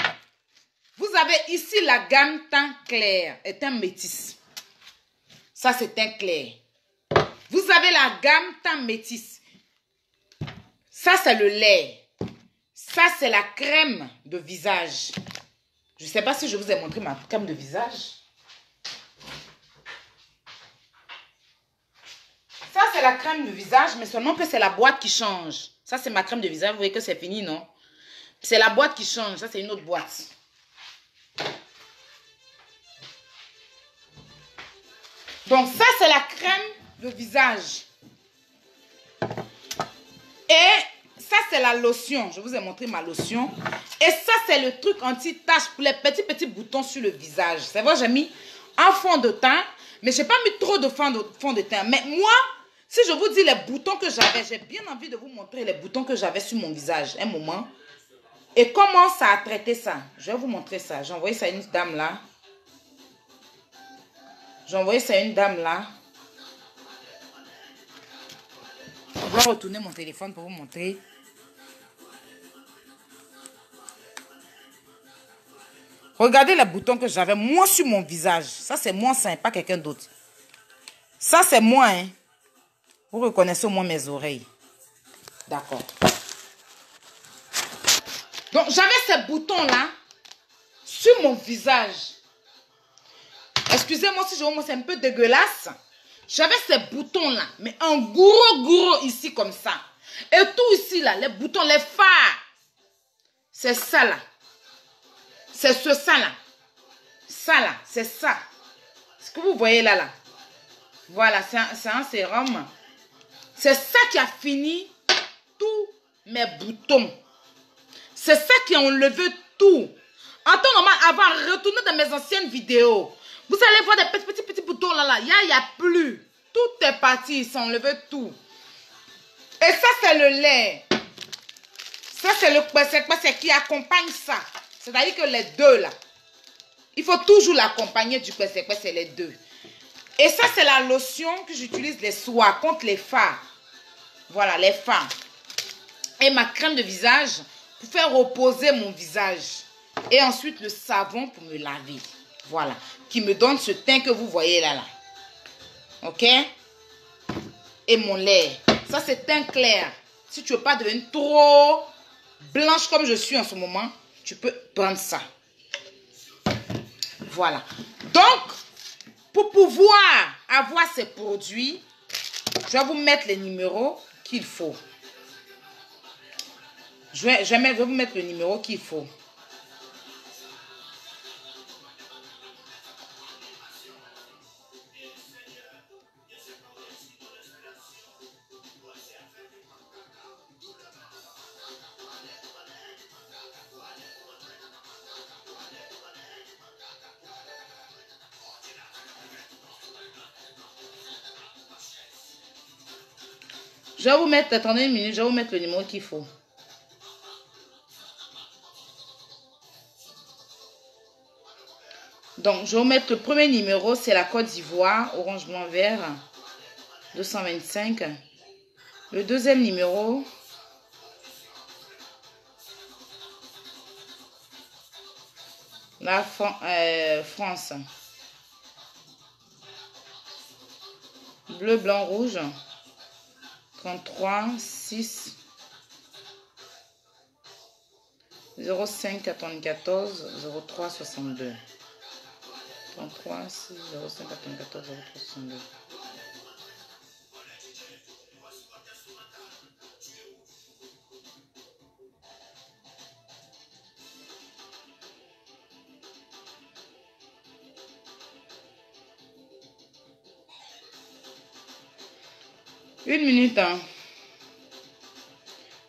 vous avez ici la gamme teint clair et teint métis. Ça, c'est teint clair. Vous avez la gamme teint métis. Ça, c'est le lait. Ça, c'est la crème de visage. Je ne sais pas si je vous ai montré ma crème de visage. Ça, c'est la crème de visage, mais seulement que c'est la boîte qui change. Ça, c'est ma crème de visage. Vous voyez que c'est fini, non? C'est la boîte qui change. Ça, c'est une autre boîte. Donc, ça, c'est la crème de visage. Et ça, c'est la lotion. Je vous ai montré ma lotion. Et ça, c'est le truc anti-tache pour les petits boutons sur le visage. C'est vrai, j'ai mis un fond de teint. Mais je n'ai pas mis trop de fond de teint. Mais moi, si je vous dis les boutons que j'avais, j'ai bien envie de vous montrer les boutons que j'avais sur mon visage. Un moment. Et comment ça a traité ça? Je vais vous montrer ça. J'ai envoyé ça à une dame là. J'ai envoyé ça à une dame là. Je vais retourner mon téléphone pour vous montrer. Regardez les boutons que j'avais moi sur mon visage. Ça, c'est moi, ça, pas quelqu'un d'autre. Ça, c'est moi, hein. Vous reconnaissez au moins mes oreilles. D'accord. Donc, j'avais ces boutons-là sur mon visage. Excusez-moi si je vous montre, c'est un peu dégueulasse. J'avais ces boutons-là, mais un gros ici comme ça. Et tout ici, là, les boutons, les fards. C'est ça, là. C'est ça, là. Ça, là, c'est ça. Ce que vous voyez là, là. Voilà, c'est un sérum. C'est ça qui a fini tous mes boutons. C'est ça qui a enlevé tout. En temps normal, avant, retourner dans mes anciennes vidéos. Vous allez voir des petits boutons là, là. Il n'y a plus. Tout est parti, ils ont enlevé tout. Et ça, c'est le lait. Ça, c'est le c'est qui accompagne ça. C'est-à-dire que les deux là. Il faut toujours l'accompagner du c'est les deux. Et ça, c'est la lotion que j'utilise les soirs contre les fards. Voilà, les fards. Et ma crème de visage pour faire reposer mon visage. Et ensuite, le savon pour me laver. Voilà. Qui me donne ce teint que vous voyez là. Ok? Et mon lait. Ça, c'est teint clair. Si tu ne veux pas devenir trop blanche comme je suis en ce moment, tu peux prendre ça. Voilà. Donc, pour pouvoir avoir ces produits, je vais vous mettre les numéros qu'il faut. Je vais vous mettre le numéro qu'il faut. Je vais vous mettre, attendez une minute, je vais vous mettre le numéro qu'il faut. Donc, je vais vous mettre le premier numéro, c'est la Côte d'Ivoire, orange, blanc, vert, 225. Le deuxième numéro, la France. Bleu, blanc, rouge. 33 6 05 94 03 62. 33 6 05 94 03 62. Une minute, hein.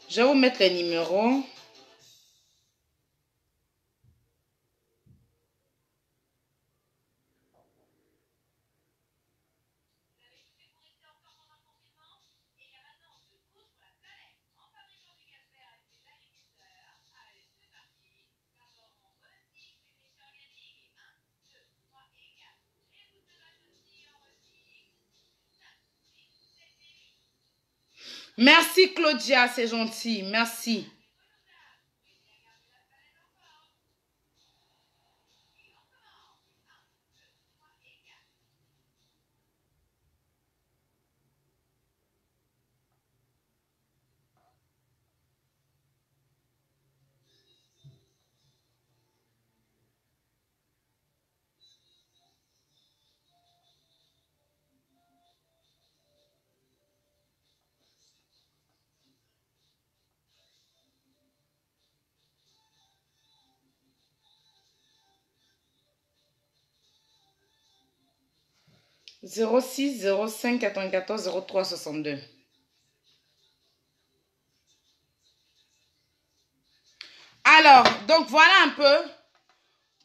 Je vais vous mettre les numéros. Merci Claudia, c'est gentil. Merci. Zéro 05 94 03 62. Alors, donc voilà un peu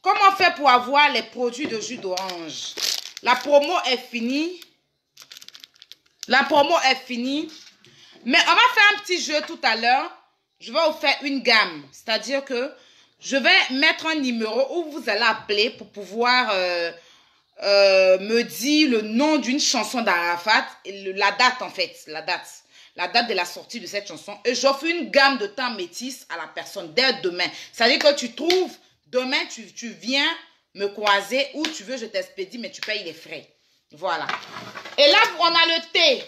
comment faire pour avoir les produits de jus d'orange. La promo est finie. La promo est finie. Mais on va faire un petit jeu tout à l'heure. Je vais vous faire une gamme. C'est-à-dire que je vais mettre un numéro où vous allez appeler pour pouvoir me dire le nom d'une chanson d'Arafat. La date en fait. La date de la sortie de cette chanson. Et j'offre une gamme de temps métis à la personne dès demain. C'est-à-dire que tu trouves, demain tu viens me croiser où tu veux, je t'expédie, mais tu payes les frais. Voilà. Et là, on a le thé.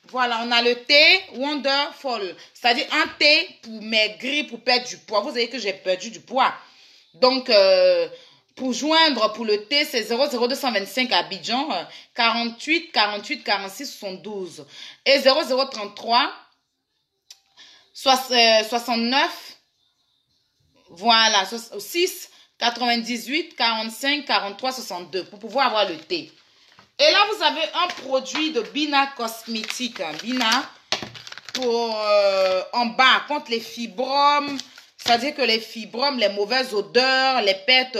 Voilà, on a le thé Wonderful. C'est-à-dire un thé pour maigrir, pour perdre du poids. Vous savez que j'ai perdu du poids. Donc, pour joindre pour le thé, c'est 00225 à Abidjan, 48 48 46 72. Et 0033 69, voilà, 6 98 45 43 62 pour pouvoir avoir le thé. Et là, vous avez un produit de Bina Cosmétique. Bina, pour en bas, contre les fibromes. C'est-à-dire que les fibromes, les mauvaises odeurs, les pertes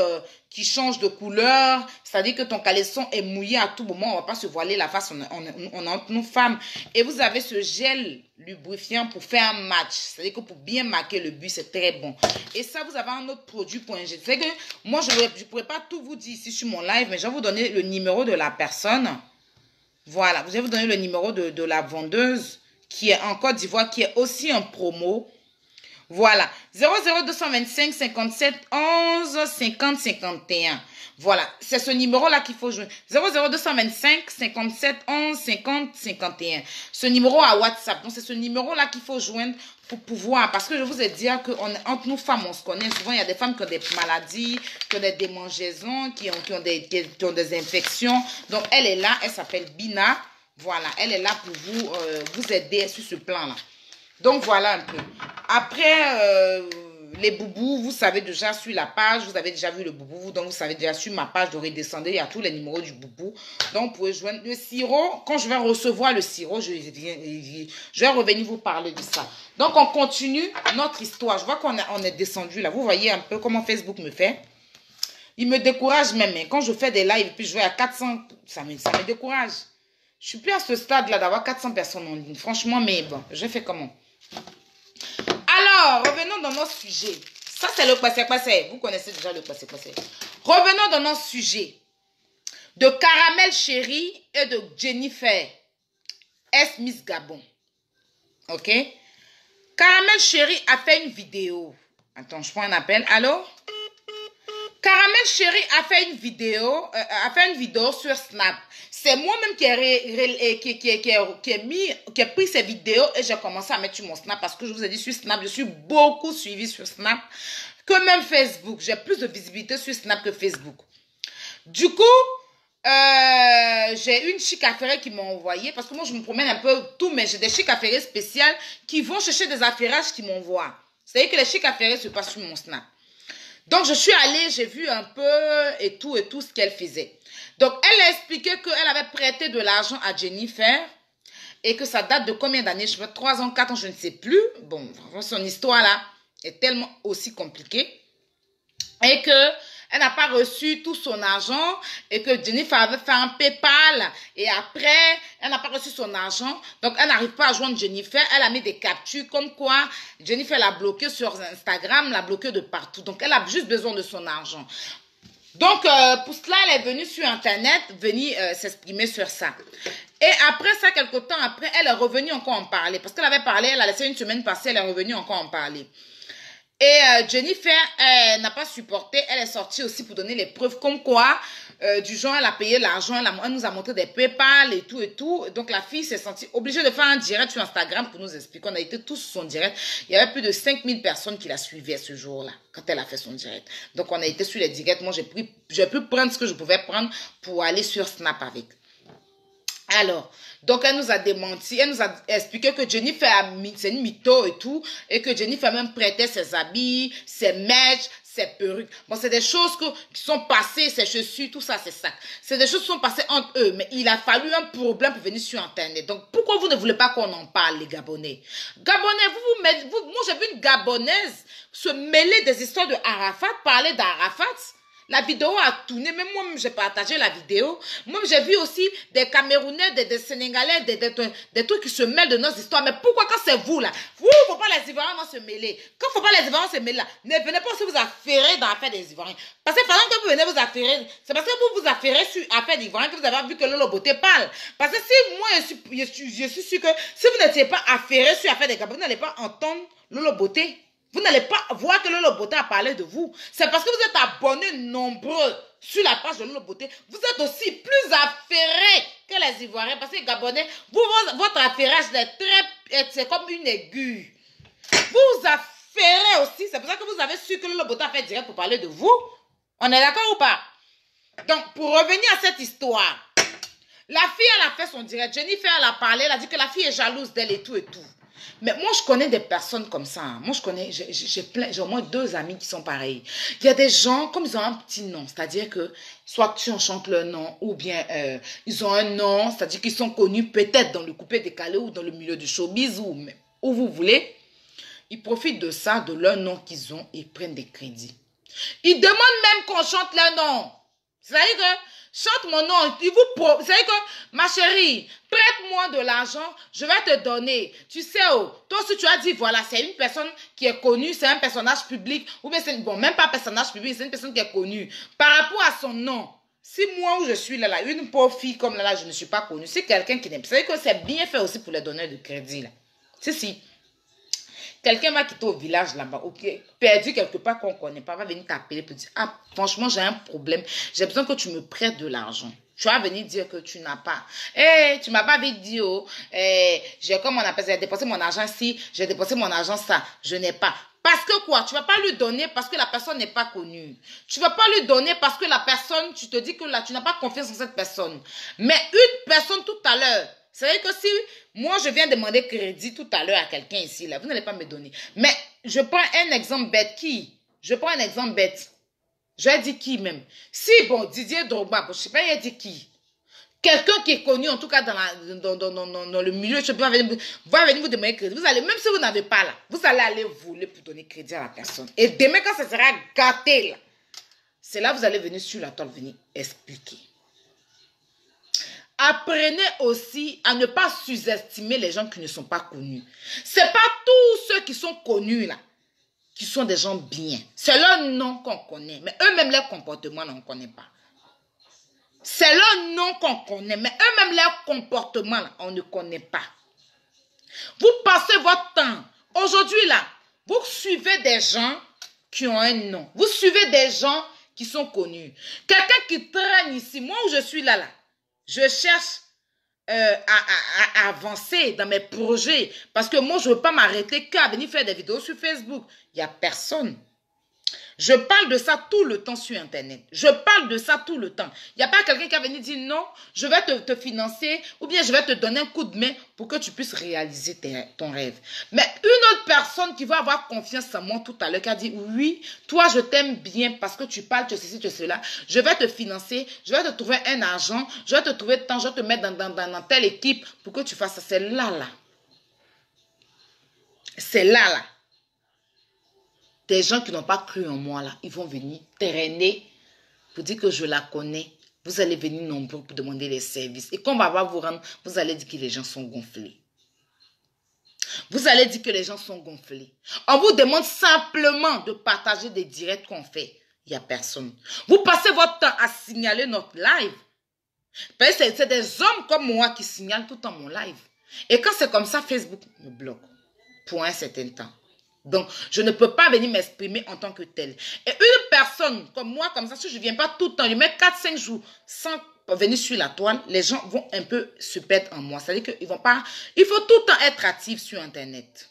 qui changent de couleur. C'est-à-dire que ton caleçon est mouillé à tout moment. On ne va pas se voiler la face. On est entre nous femmes. Et vous avez ce gel lubrifiant pour faire un match. C'est-à-dire que pour bien marquer le but, c'est très bon. Et ça, vous avez un autre produit pour injecter. C'est que moi, je ne pourrais pas tout vous dire ici sur mon live, mais je vais vous donner le numéro de la personne. Voilà, je vais vous donner le numéro de la vendeuse qui est en Côte d'Ivoire, qui est aussi en promo. Voilà, 00225 57 11 50 51. Voilà, c'est ce numéro-là qu'il faut jouer. 00225 57 11 50 51. Ce numéro à WhatsApp. Donc, c'est ce numéro-là qu'il faut joindre pour pouvoir. Parce que je vous ai dit que entre nous femmes, on se connaît. Souvent, il y a des femmes qui ont des maladies, qui ont des démangeaisons, qui ont des infections. Donc, elle est là. Elle s'appelle Bina. Voilà, elle est là pour vous aider sur ce plan-là. Donc, voilà un peu. Après, les boubous, vous savez déjà sur la page, vous avez déjà vu le boubou. Donc, vous savez déjà sur ma page de redescendre, il y a tous les numéros du boubou. Donc, vous pouvez joindre le sirop. Quand je vais recevoir le sirop, je vais revenir vous parler de ça. Donc, on continue notre histoire. Je vois qu'on est descendu là. Vous voyez un peu comment Facebook me fait. Il me décourage même. Quand je fais des lives, puis je vais à 400, ça me décourage. Je suis plus à ce stade-là d'avoir 400 personnes en ligne. Franchement, mais bon, je fais comment? Alors, revenons dans nos sujets. Ça, c'est le passé-passé. Vous connaissez déjà le passé-passé. Revenons dans nos sujets. De Caramel Chéri et de Jennifer S. Miss Gabon. Ok? Caramel Chéri a fait une vidéo. Attends, je prends un appel. Allô? Caramel Chéri a fait une vidéo sur Snap. C'est moi-même qui ai pris ces vidéos et j'ai commencé à mettre sur mon Snap parce que je vous ai dit sur Snap, je suis beaucoup suivie sur Snap que même Facebook. J'ai plus de visibilité sur Snap que Facebook. Du coup, j'ai une chic affairée qui m'a envoyé parce que moi je me promène un peu tout, mais j'ai des chic affairées spéciales qui vont chercher des affairages qui m'envoient. C'est-à-dire que les chic affairées se passent sur mon Snap. Donc, je suis allée, j'ai vu un peu et tout ce qu'elle faisait. Donc, elle a expliqué qu'elle avait prêté de l'argent à Jennifer et que ça date de combien d'années? Je sais pas, 3 ans, 4 ans, je ne sais plus. Bon, son histoire là est tellement aussi compliquée. Et que elle n'a pas reçu tout son argent et que Jennifer avait fait un PayPal et après, elle n'a pas reçu son argent. Donc, elle n'arrive pas à joindre Jennifer. Elle a mis des captures comme quoi Jennifer l'a bloquée sur Instagram, l'a bloquée de partout. Donc, elle a juste besoin de son argent. Donc, pour cela, elle est venue sur Internet, venir s'exprimer sur ça. Et après ça, quelque temps après, elle est revenue encore en parler. Parce qu'elle avait parlé, elle a laissé une semaine passer, elle est revenue encore en parler. Et Jennifer n'a pas supporté, elle est sortie aussi pour donner les preuves comme quoi, du genre elle a payé l'argent, elle nous a montré des PayPal et tout. Donc la fille s'est sentie obligée de faire un direct sur Instagram pour nous expliquer. On a été tous sur son direct. Il y avait plus de 5000 personnes qui la suivaient ce jour-là, quand elle a fait son direct. Donc on a été sur les directs. Moi j'ai pu prendre ce que je pouvais prendre pour aller sur Snap avec. Alors, donc elle nous a démenti, elle nous a expliqué que Jennifer c'est une mytho et tout, et que Jennifer même prêtait ses habits, ses mèches, ses perruques. Bon, c'est des choses qui sont passées, ses chaussures, tout ça, c'est ça. C'est des choses qui sont passées entre eux, mais il a fallu un problème pour venir sur Internet. Donc, pourquoi vous ne voulez pas qu'on en parle, les Gabonais? Gabonais, moi j'ai vu une Gabonaise se mêler des histoires de Arafat, parler d'Arafat. La vidéo a tourné, même moi-même j'ai partagé la vidéo. Moi j'ai vu aussi des Camerounais, des Sénégalais, des trucs qui se mêlent de nos histoires. Mais pourquoi quand c'est vous là? Vous, il ne faut pas les Ivoiriens se mêler. Quand il ne faut pas les Ivoiriens se mêler là, ne venez pas aussi vous affairer dans l'affaire des Ivoiriens. Parce que pendant que vous venez vous affairer, c'est parce que vous vous affairez sur l'affaire des Ivoiriens que vous avez vu que Lolo Beauté parle. Parce que si moi je suis sûr que si vous n'étiez pas affairé sur l'affaire des Gabonais, vous n'allez pas entendre Lolo Beauté. Vous n'allez pas voir que Lolo Beauté a parlé de vous. C'est parce que vous êtes abonnés nombreux sur la page de Lolo Beauté. Vous êtes aussi plus affairés que les Ivoiriens. Parce que les Gabonais, votre affairage c'est comme une aiguille. Vous vous affairez aussi. C'est pour ça que vous avez su que Lolo Beauté a fait direct pour parler de vous. On est d'accord ou pas? Donc, pour revenir à cette histoire, la fille, elle a fait son direct. Jennifer, elle a parlé. Elle a dit que la fille est jalouse d'elle et tout et tout. Mais moi, je connais des personnes comme ça. Moi, j'ai au moins 2 amis qui sont pareils. Il y a des gens, comme ils ont un petit nom, c'est-à-dire que soit tu enchantes leur nom, ou bien ils ont un nom, c'est-à-dire qu'ils sont connus peut-être dans le coupé décalé ou dans le milieu du showbiz, ou où vous voulez. Ils profitent de ça, de leur nom qu'ils ont, et prennent des crédits. Ils demandent même qu'on chante leur nom. C'est-à-dire que chante mon nom. C'est-à-dire que, ma chérie, prête-moi de l'argent, je vais te donner. Tu sais, toi si tu as dit, voilà, c'est une personne qui est connue, c'est un personnage public, ou bien c'est, bon, même pas personnage public, c'est une personne qui est connue. Par rapport à son nom, si moi où je suis là, une pauvre fille comme là, je ne suis pas connue, c'est quelqu'un qui n'aime pas. C'est-à-dire que c'est bien fait aussi pour les donneurs de crédit, là. Si. Quelqu'un va quitter au village là-bas, ok, perdu quelque part qu'on ne connaît pas, va venir t'appeler pour dire, ah, franchement, j'ai un problème, j'ai besoin que tu me prêtes de l'argent. Tu vas venir dire que tu n'as pas. Tu m'as pas vite dit, j'ai comme on appelle ça, j'ai dépensé mon argent ici, j'ai dépensé mon argent ça, je n'ai pas. Parce que quoi? Tu vas pas lui donner parce que la personne n'est pas connue. Tu vas pas lui donner parce que la personne, tu te dis que là, tu n'as pas confiance en cette personne. Mais une personne tout à l'heure, c'est vrai que si moi je viens demander crédit tout à l'heure à quelqu'un ici, là, vous n'allez pas me donner. Mais je prends un exemple bête. Qui? Je prends un exemple bête. Je vais dire qui même. Si, bon, Didier Drogba, bon, je ne sais pas, il a dit qui. Quelqu'un qui est connu, en tout cas dans le milieu, je peux va venir vous demander crédit. Vous allez, même si vous n'avez pas là, vous allez aller voler pour donner crédit à la personne. Et demain, quand ça sera gâté là, c'est là que vous allez venir sur la toile, venir expliquer. Apprenez aussi à ne pas sous-estimer les gens qui ne sont pas connus. Ce n'est pas tous ceux qui sont connus là, qui sont des gens bien. C'est leur nom qu'on connaît, mais eux-mêmes, leur comportement, on ne connaît pas. C'est leur nom qu'on connaît, mais eux-mêmes, leur comportement, là, on ne connaît pas. Vous passez votre temps. Aujourd'hui, là, vous suivez des gens qui ont un nom. Vous suivez des gens qui sont connus. Quelqu'un qui traîne ici, moi où je suis là, je cherche à avancer dans mes projets. Parce que moi, je ne veux pas m'arrêter qu'à venir faire des vidéos sur Facebook. Il n'y a personne. Je parle de ça tout le temps sur Internet. Je parle de ça tout le temps. Il n'y a pas quelqu'un qui a venu dire non, je vais te financer ou bien je vais te donner un coup de main pour que tu puisses réaliser ton rêve. Mais une autre personne qui va avoir confiance en moi tout à l'heure, qui a dit oui, toi je t'aime bien parce que tu parles, tu ceci, tu cela, je vais te financer, je vais te trouver un argent, je vais te trouver tant, je vais te mettre dans telle équipe pour que tu fasses ça. C'est là. C'est là. Des gens qui n'ont pas cru en moi, là, ils vont venir traîner pour dire que je la connais. Vous allez venir nombreux pour demander les services. Et quand on va vous rendre, vous allez dire que les gens sont gonflés. Vous allez dire que les gens sont gonflés. On vous demande simplement de partager des directs qu'on fait. Il n'y a personne. Vous passez votre temps à signaler notre live. C'est des hommes comme moi qui signalent tout le temps mon live. Et quand c'est comme ça, Facebook me bloque pour un certain temps. Donc, je ne peux pas venir m'exprimer en tant que tel. Et une personne comme moi, comme ça, si je ne viens pas tout le temps, je mets 4-5 jours sans venir sur la toile, les gens vont un peu se perdre en moi. C'est-à-dire qu'ils vont pas... Il faut tout le temps être actif sur Internet.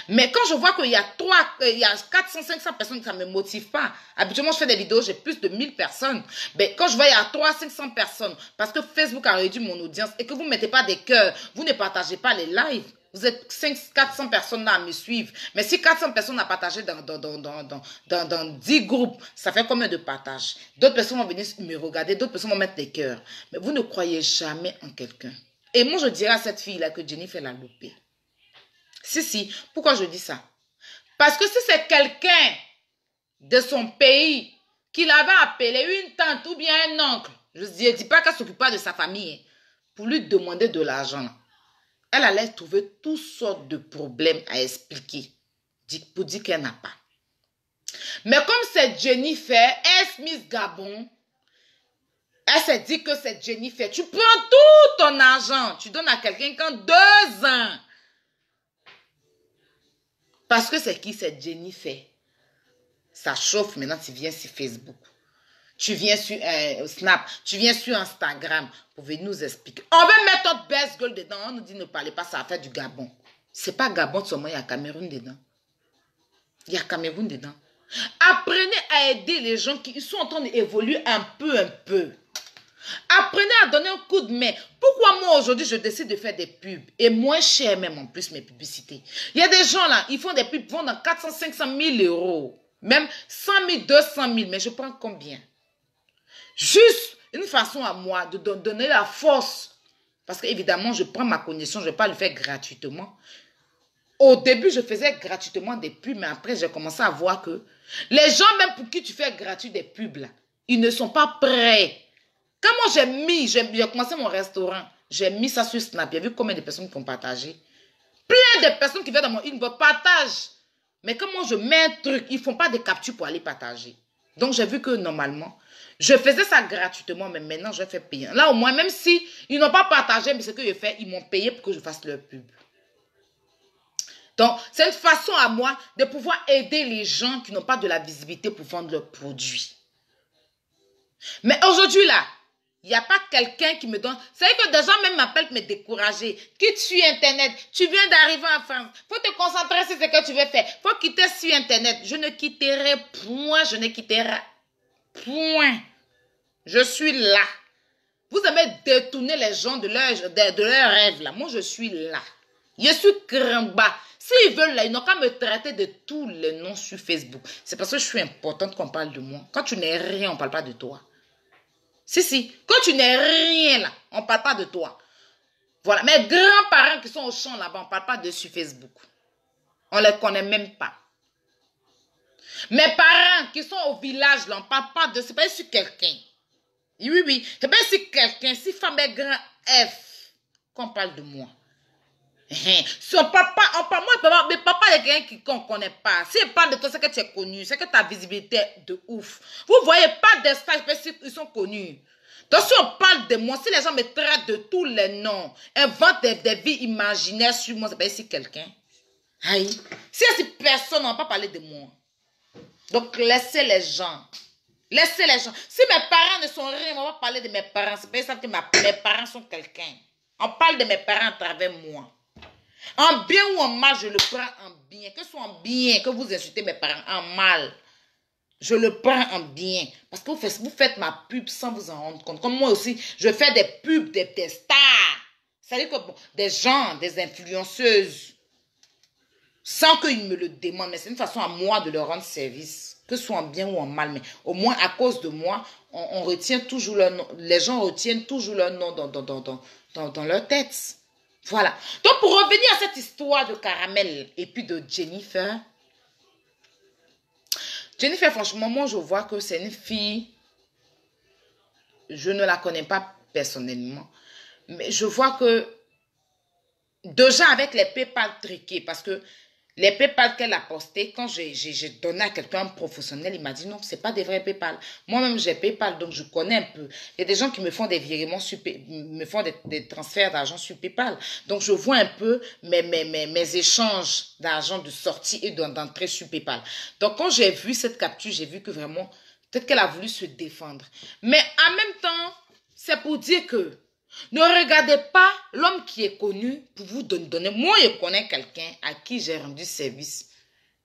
Mais quand je vois qu'il y a 400, 500 personnes que ça ne me motive pas, habituellement je fais des vidéos, j'ai plus de 1000 personnes. Mais quand je vois qu'il y a 300, 500 personnes, parce que Facebook a réduit mon audience et que vous ne mettez pas des cœurs, vous ne partagez pas les lives, vous êtes 400 personnes là à me suivre. Mais si 400 personnes à partager dans 10 groupes, ça fait combien de partages? D'autres personnes vont venir me regarder, d'autres personnes vont mettre des cœurs. Mais vous ne croyez jamais en quelqu'un. Et moi, je dirais à cette fille-là que Jennifer l'a loupé. Si. Pourquoi je dis ça? Parce que si c'est quelqu'un de son pays qui l'avait appelé une tante ou bien un oncle, je ne dis pas qu'elle ne s'occupe pas de sa famille, pour lui demander de l'argent, elle allait trouver toutes sortes de problèmes à expliquer pour dire qu'elle n'a pas. Mais comme c'est Jennifer, ex-Miss Gabon, elle s'est dit que c'est Jennifer. Tu prends tout ton argent, tu donnes à quelqu'un qui a 2 ans. Parce que c'est qui? C'est Jennifer. Ça chauffe maintenant, tu viens sur Facebook. Tu viens sur Snap. Tu viens sur Instagram pour venir nous expliquer. On veut mettre notre best girl dedans. On nous dit ne parlez pas, ça va faire du Gabon. C'est pas Gabon seulement, il y a Cameroun dedans. Il y a Cameroun dedans. Apprenez à aider les gens qui sont en train d'évoluer un peu. Apprenez à donner un coup de main. Pourquoi moi aujourd'hui je décide de faire des pubs et moins cher même en plus mes publicités. Il y a des gens là, ils font des pubs, vendent dans 400, 500 000 euros. Même 100 000, 200 000. Mais je prends combien? Juste une façon à moi de donner la force. Parce qu'évidemment je prends ma condition, je ne vais pas le faire gratuitement. Au début je faisais gratuitement des pubs, mais après j'ai commencé à voir que les gens même pour qui tu fais gratuit des pubs là, ils ne sont pas prêts. Quand moi j'ai commencé mon restaurant, j'ai mis ça sur Snap. J'ai vu combien de personnes qui ont partagé. Plein de personnes qui viennent dans mon inbox partagent. Mais quand moi je mets un truc, ils ne font pas de capture pour aller partager. Donc j'ai vu que normalement, je faisais ça gratuitement, mais maintenant je fais payer. Là au moins, même si ils n'ont pas partagé, mais ce que je fais, ils m'ont payé pour que je fasse leur pub. Donc c'est une façon à moi de pouvoir aider les gens qui n'ont pas de la visibilité pour vendre leurs produits. Mais aujourd'hui là, il n'y a pas quelqu'un qui me donne... C'est vrai que des gens même m'appellent pour me décourager. Quitte sur Internet. Tu viens d'arriver en France. Il faut te concentrer sur ce que tu veux faire. Il faut quitter sur Internet. Je ne quitterai point. Je ne quitterai point. Je suis là. Vous aimez détourner les gens de leur rêve là. Moi, je suis là. Je suis Kramba. S'ils veulent là, ils n'ont qu'à me traiter de tous les noms sur Facebook. C'est parce que je suis importante qu'on parle de moi. Quand tu n'es rien, on ne parle pas de toi. Si. Quand tu n'es rien là, on ne parle pas de toi. Voilà. Mes grands-parents qui sont au champ là-bas, on ne parle pas de sur Facebook. On ne les connaît même pas. Mes parents qui sont au village là, on ne parle pas de... C'est pas sur quelqu'un. Oui. C'est pas sur quelqu'un. Si femme est grand F, qu'on parle de moi. Si on parle pas, mais papa est quelqu'un qu'on ne connaît pas. Si on parle de toi, c'est que tu es connu, c'est que ta visibilité est de ouf. Vous ne voyez pas des stages, ils sont connus. Donc si on parle de moi, si les gens me traitent de tous les noms, inventent des vies imaginaires sur moi, c'est pas ici quelqu'un. Aïe. Si personne n'a pas parlé de moi. Donc laissez les gens. Laissez les gens. Si mes parents ne sont rien, on va parler de mes parents. C'est pas ça que mes parents sont quelqu'un. On parle de mes parents à travers moi. En bien ou en mal, je le prends en bien. Que ce soit en bien, que vous insultez mes parents, en mal. Je le prends en bien. Parce que vous faites ma pub sans vous en rendre compte. Comme moi aussi, je fais des pubs, des stars. C'est-à-dire que bon, des gens, des influenceuses, sans qu'ils me le demandent, mais c'est une façon à moi de leur rendre service, que ce soit en bien ou en mal, mais au moins à cause de moi, on retient toujours leur nom, les gens retiennent toujours leur nom dans leur tête. Voilà. Donc pour revenir à cette histoire de Caramel et puis de Jennifer, franchement, moi je vois que c'est une fille, je ne la connais pas personnellement, mais je vois que déjà avec les PayPal triqués, parce que les PayPal qu'elle a postés, quand j'ai donné à quelqu'un professionnel, il m'a dit non, ce n'est pas des vrais PayPal. Moi-même, j'ai PayPal, donc je connais un peu. Il y a des gens qui me font des virements, me font des transferts d'argent sur PayPal. Donc, je vois un peu mes échanges d'argent de sortie et d'entrée sur PayPal. Donc, quand j'ai vu cette capture, j'ai vu que vraiment, peut-être qu'elle a voulu se défendre. Mais en même temps, c'est pour dire que ne regardez pas l'homme qui est connu pour vous donner. Moi, je connais quelqu'un à qui j'ai rendu service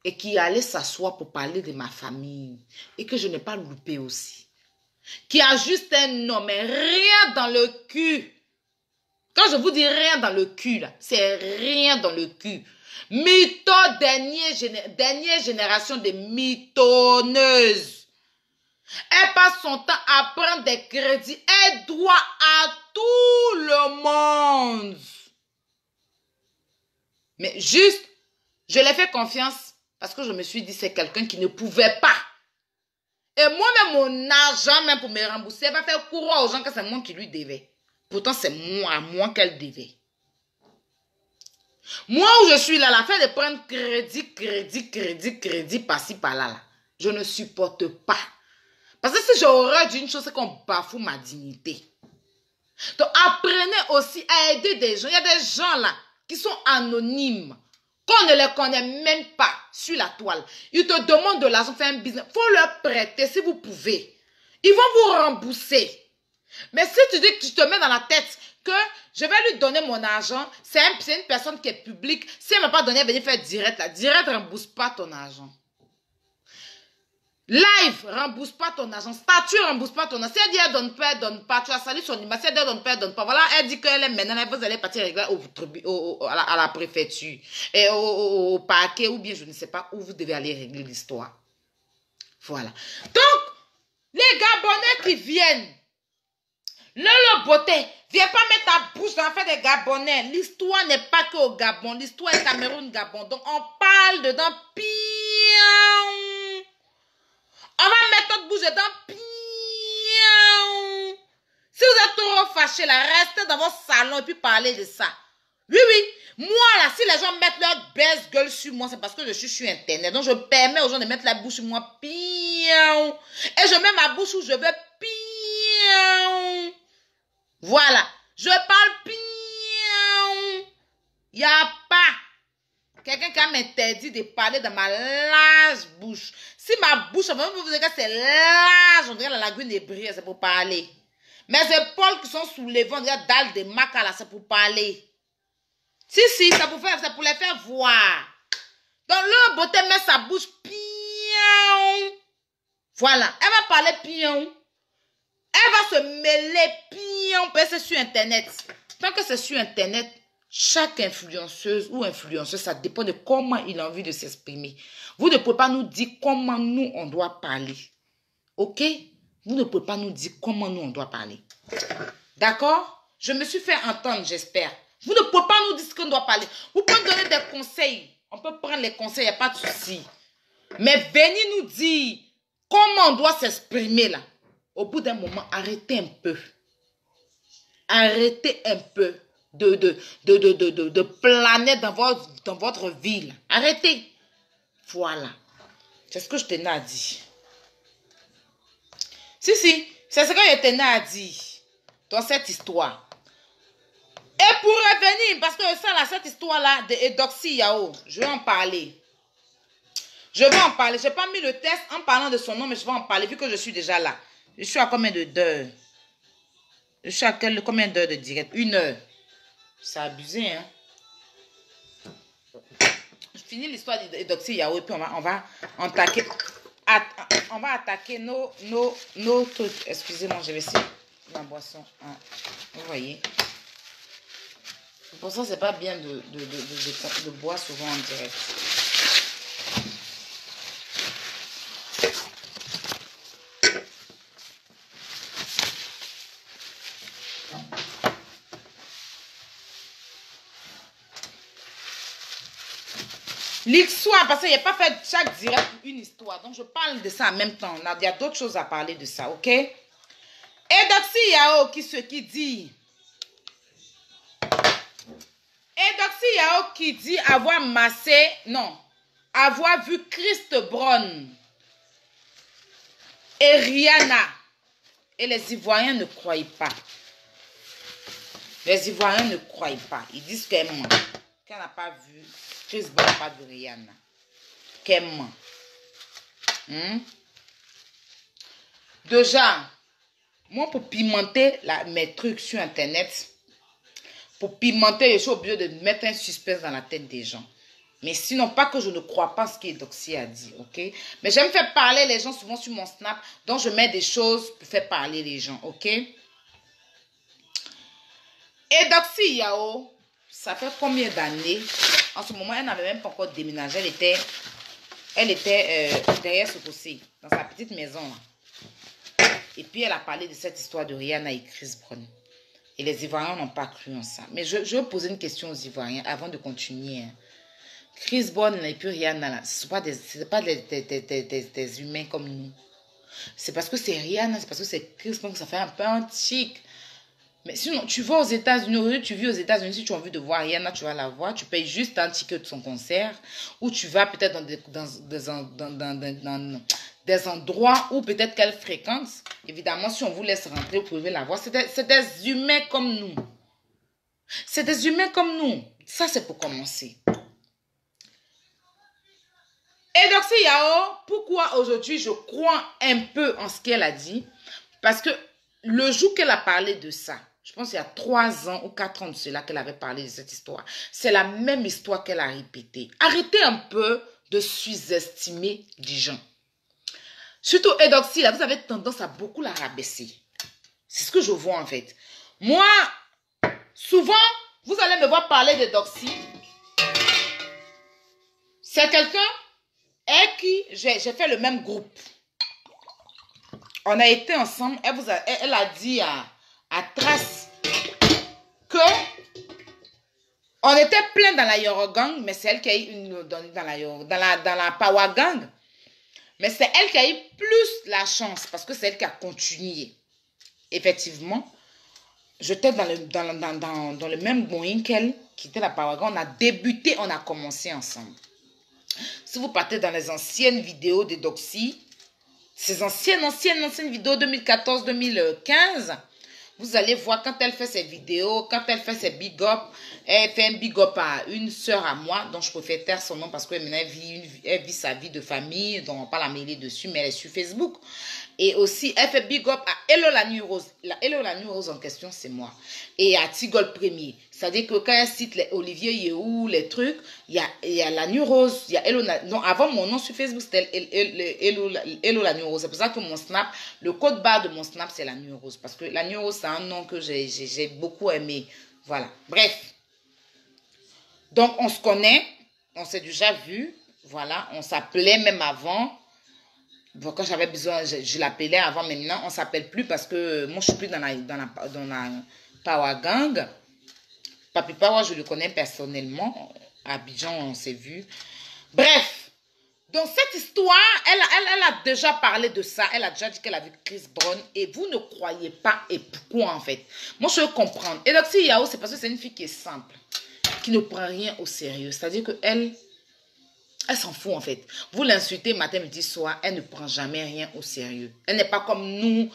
et qui allait s'asseoir pour parler de ma famille et que je n'ai pas loupé aussi. Qui a juste un nom, mais rien dans le cul. Quand je vous dis rien dans le cul, là, c'est rien dans le cul. Mytho, dernière génération de mythonneuses. Elle passe son temps à prendre des crédits. Elle doit à tout le monde. Mais juste, je l'ai fait confiance parce que je me suis dit c'est quelqu'un qui ne pouvait pas. Et moi-même, mon argent, même pour me rembourser, elle va faire courroie aux gens que c'est moi qui lui devais. Pourtant, c'est à moi qu'elle devait. Moi où je suis là, la fin de prendre crédit par-ci, par-là, là, je ne supporte pas. Parce que si j'ai horreur d'une chose, c'est qu'on bafoue ma dignité. Donc, apprenez aussi à aider des gens. Il y a des gens là qui sont anonymes, qu'on ne les connaît même pas sur la toile. Ils te demandent de l'argent, faire un business. Il faut leur prêter si vous pouvez. Ils vont vous rembourser. Mais si tu dis que tu te mets dans la tête que je vais lui donner mon argent, c'est une personne qui est publique. Si elle ne m'a pas donné, elle va venir faire direct là. Direct ne rembourse pas ton argent. Live, rembourse pas ton argent. Statut, rembourse pas ton argent. Si elle dit elle donne pas, tu as sali son image. Si elle dit elle donne pas. Voilà, elle dit qu'elle est maintenant, vous allez partir régler à la préfecture, et au parquet, ou bien je ne sais pas où vous devez aller régler l'histoire. Voilà. Donc, les Gabonais qui viennent, le beauté, viens pas mettre ta bouche dans l'affaire des Gabonais. L'histoire n'est pas que au Gabon. L'histoire est Cameroun-Gabon. Donc, on parle dedans. On va mettre notre bouche dedans. Si vous êtes trop fâchés là, restez dans votre salon et puis parlez de ça. Oui, oui. Moi là, si les gens mettent leur baisse gueule sur moi, c'est parce que je suis sur Internet. Donc je permets aux gens de mettre la bouche sur moi. Et je mets ma bouche où je veux. Voilà. Je parle. Il n'y a pas quelqu'un qui m'interdit de parler dans ma large bouche. Si ma bouche, vous dire que c'est large, on dirait la lagune des Bries, c'est pour parler. Mes épaules qui sont soulevées, on dirait dalle de maca là, c'est pour parler. Si, c'est pour les faire voir. Donc le beauté met sa bouche pion. Voilà, elle va parler pion. Elle va se mêler pion, parce que c'est sur Internet. Tant que c'est sur Internet, chaque influenceuse ou influenceuse, ça dépend de comment il a envie de s'exprimer. Vous ne pouvez pas nous dire comment nous, on doit parler. Ok? Vous ne pouvez pas nous dire comment nous, on doit parler. D'accord? Je me suis fait entendre, j'espère. Vous ne pouvez pas nous dire ce qu'on doit parler. Vous pouvez donner des conseils. On peut prendre les conseils, il n'y a pas de souci. Mais venez nous dire comment on doit s'exprimer là. Au bout d'un moment, arrêtez un peu. Arrêtez un peu de planer dans votre vie. Arrêtez. Voilà. C'est ce que je tenais à dire. Si, c'est ce que je tenais à dire dans cette histoire. Et pour revenir, parce que ça là, cette histoire-là de Eudoxie Yao, je vais en parler. Je vais en parler. Je n'ai pas mis le test en parlant de son nom, mais je vais en parler vu que je suis déjà là. Je suis à combien d'heures? Je suis à combien d'heures de direct? 1 heure. C'est abusé, hein? Je finis l'histoire d'Eudoxie Yao et puis on va attaquer. on va attaquer nos trucs. Excusez-moi, je vais essayer ma boisson. Hein. Vous voyez. Pour ça, c'est pas bien de boire souvent en direct. L'histoire, parce qu'il n'y a pas fait chaque direct une histoire. Donc, je parle de ça en même temps. Il y a d'autres choses à parler de ça, ok? Et Doxy Yao qui dit... Et Doxy Yao qui dit avoir massé... Non. Avoir vu Chris Brown et Rihanna. Et les Ivoiriens ne croient pas. Les Ivoiriens ne croient pas. Ils disent qu'elle ment. Qu'elle n'a pas vu... Chris Brown n'a pas vu Rihanna. Qu'elle ment. Déjà, moi pour pimenter mes trucs sur Internet, pour pimenter, je suis obligée de mettre un suspense dans la tête des gens. Mais sinon, pas que je ne crois pas ce que Doxy a dit, ok? Mais j'aime faire parler les gens souvent sur mon Snap, donc je mets des choses pour faire parler les gens, ok? Et Doxy Yao, ça fait combien d'années? En ce moment, elle n'avait même pas encore déménagé. Elle était derrière ce fossé, dans sa petite maison. Là. Et puis, elle a parlé de cette histoire de Rihanna et Chris Brown. Et les Ivoiriens n'ont pas cru en ça. Mais je vais poser une question aux Ivoiriens avant de continuer. Hein. Chris Brown et puis Rihanna, ce ne sont pas des humains comme nous. C'est parce que c'est Rihanna, c'est parce que c'est Chris Brown que ça fait un peu antique. Mais sinon, tu vas aux États-Unis, tu vis aux États-Unis, si tu as envie de voir Rihanna, tu vas la voir, tu payes juste un ticket de son concert, ou tu vas peut-être dans des endroits où peut-être qu'elle fréquente. Évidemment, si on vous laisse rentrer, vous pouvez la voir. C'est des humains comme nous. C'est des humains comme nous. Ça, c'est pour commencer. Et Doxy Yao, pourquoi aujourd'hui je crois un peu en ce qu'elle a dit? Parce que le jour qu'elle a parlé de ça, je pense qu'il y a 3 ans ou 4 ans de cela qu'elle avait parlé de cette histoire. C'est la même histoire qu'elle a répétée. Arrêtez un peu de sous-estimer les gens. Surtout Edoxy, là, vous avez tendance à beaucoup la rabaisser. C'est ce que je vois en fait. Moi, souvent, vous allez me voir parler d'Edoxy. C'est quelqu'un avec qui j'ai fait le même groupe. On a été ensemble. Elle a dit à Trace que on était plein dans la Yoro Gang, mais c'est elle qui a eu dans la Power Gang. Mais c'est elle qui a eu plus la chance parce que c'est elle qui a continué. Effectivement, j'étais dans le même Boeing qu'elle, qui était la Power Gang. On a débuté, on a commencé ensemble. Si vous partez dans les anciennes vidéos de Doxy, ces anciennes vidéos 2014-2015, vous allez voir quand elle fait ses vidéos, quand elle fait ses big up, elle fait un big up à une sœur à moi, dont je préfère taire son nom parce que maintenant elle vit sa vie de famille, donc on va pas la mêler dessus, mais elle est sur Facebook. Et aussi, elle fait big up à Hello la Nuit Rose. Hello la Nuit Rose en question, c'est moi. Et à Tigol Premier. C'est-à-dire que quand elle cite les Olivier Yehou, les trucs, il y a la Nuit Rose, il y a Hello la... Non, avant mon nom sur Facebook, c'était Hello la Nuit Rose. C'est pour ça que mon Snap, le code barre de mon Snap, c'est la Nuit Rose. Parce que la Nuit Rose, c'est un nom que j'ai beaucoup aimé. Voilà. Bref. Donc, on se connaît. On s'est déjà vu. Voilà. On s'appelait même avant. Bon, quand j'avais besoin, je l'appelais avant. Maintenant, on ne s'appelle plus parce que moi, je ne suis plus dans la Power Gang. Papi Power, je le connais personnellement. À Abidjan, on s'est vu. Bref. Donc, cette histoire, elle a déjà parlé de ça. Elle a déjà dit qu'elle a vu Chris Brown. Et vous ne croyez pas. Et pourquoi, en fait? Moi, je veux comprendre. Et Doxy Yao, c'est parce que c'est une fille qui est simple. Qui ne prend rien au sérieux. C'est-à-dire qu'elle... Elle s'en fout en fait. Vous l'insultez matin, midi, soir. Elle ne prend jamais rien au sérieux. Elle n'est pas comme nous.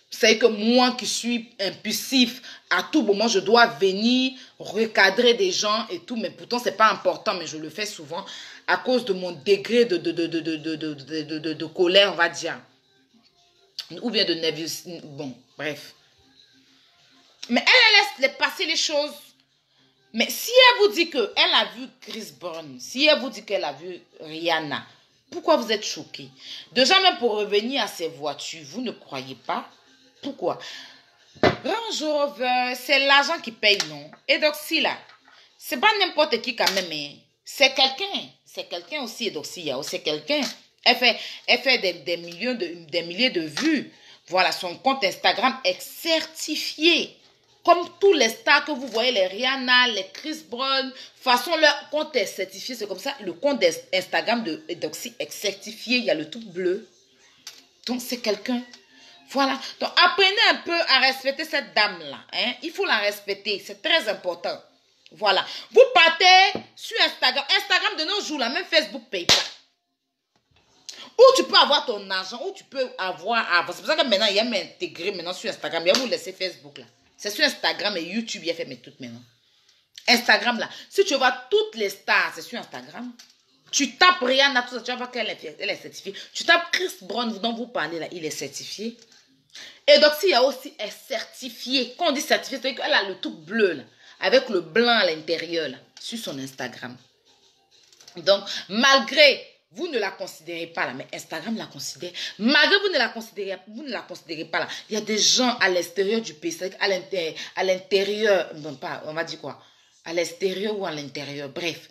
C'est que moi qui suis impulsif, à tout moment, je dois venir recadrer des gens et tout. Mais pourtant, ce n'est pas important, mais je le fais souvent à cause de mon degré de colère, on va dire. Ou bien de nervosité. Bon, bref. Mais elle laisse passer les choses. Mais si elle vous dit qu'elle a vu Chris Brown, si elle vous dit qu'elle a vu Rihanna, Pourquoi vous êtes choqués? Déjà, même pour revenir à ces voitures, vous ne croyez pas? Pourquoi? Range Rover, c'est l'argent qui paye, non? Et donc, si là, c'est pas n'importe qui quand même, hein. C'est quelqu'un. C'est quelqu'un aussi, et donc, si, c'est quelqu'un. Elle fait des milliers de vues. Voilà, son compte Instagram est certifié. Comme tous les stars que vous voyez, les Rihanna, les Chris Brown, façon leur compte est certifié, c'est comme ça. Le compte Instagram de Edoxy est certifié, il y a le tout bleu. Donc c'est quelqu'un. Voilà. Donc apprenez un peu à respecter cette dame-là. Hein? Il faut la respecter, c'est très important. Voilà. Vous partez sur Instagram. Instagram de nos jours, là, même Facebook paye pas. Où tu peux avoir ton argent, où tu peux avoir... C'est pour ça que maintenant, il y a m'intégrer maintenant sur Instagram. Il y a vous laisser Facebook là. C'est sur Instagram et YouTube, il a fait mes toutes maintenant. Instagram là. Si tu vois toutes les stars, c'est sur Instagram. Tu tapes Rihanna, tout ça, tu vas voir qu'elle est certifiée. Tu tapes Chris Brown dont vous parlez là, il est certifié. Et donc, s'il y a aussi est certifié, quand on dit certifié, c'est qu'elle a le tout bleu là, avec le blanc à l'intérieur là, sur son Instagram. Donc, malgré... Vous ne la considérez pas là, mais Instagram la considère. Malgré vous ne la considérez pas là. Il y a des gens à l'extérieur du pays, c'est à l'intérieur, non pas, on va dire quoi, à l'extérieur ou à l'intérieur, bref,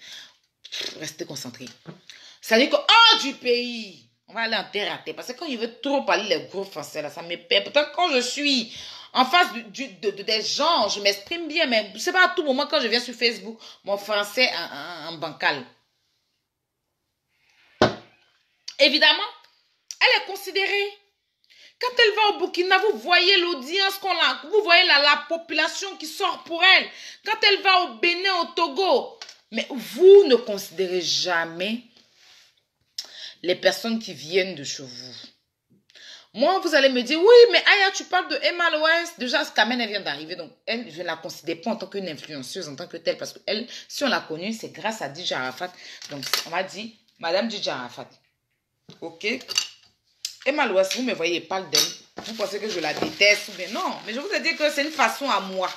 restez concentrés. Ça veut dire que hors du pays, on va aller en terre à terre, parce que quand il veut trop parler les gros français là, ça me perd. Pourtant quand je suis en face des gens, je m'exprime bien, mais c'est pas à tout moment quand je viens sur Facebook, mon français en bancal. Évidemment, elle est considérée. Quand elle va au Burkina, vous voyez l'audience qu'on a, vous voyez la population qui sort pour elle. Quand elle va au Bénin, au Togo, mais vous ne considérez jamais les personnes qui viennent de chez vous. Moi, vous allez me dire, oui, mais Aya, tu parles de Emma Loès. Déjà, Kamen, elle vient d'arriver, donc elle, je ne la considère pas en tant qu'une influenceuse, en tant que telle, parce que elle, si on l'a connue, c'est grâce à DJ Arafat. Donc, on m'a dit, Madame DJ Arafat. Ok. Emma Loès, vous me voyez, parle d'elle. Vous pensez que je la déteste ou bien non. Mais je vous ai dit que c'est une façon à moi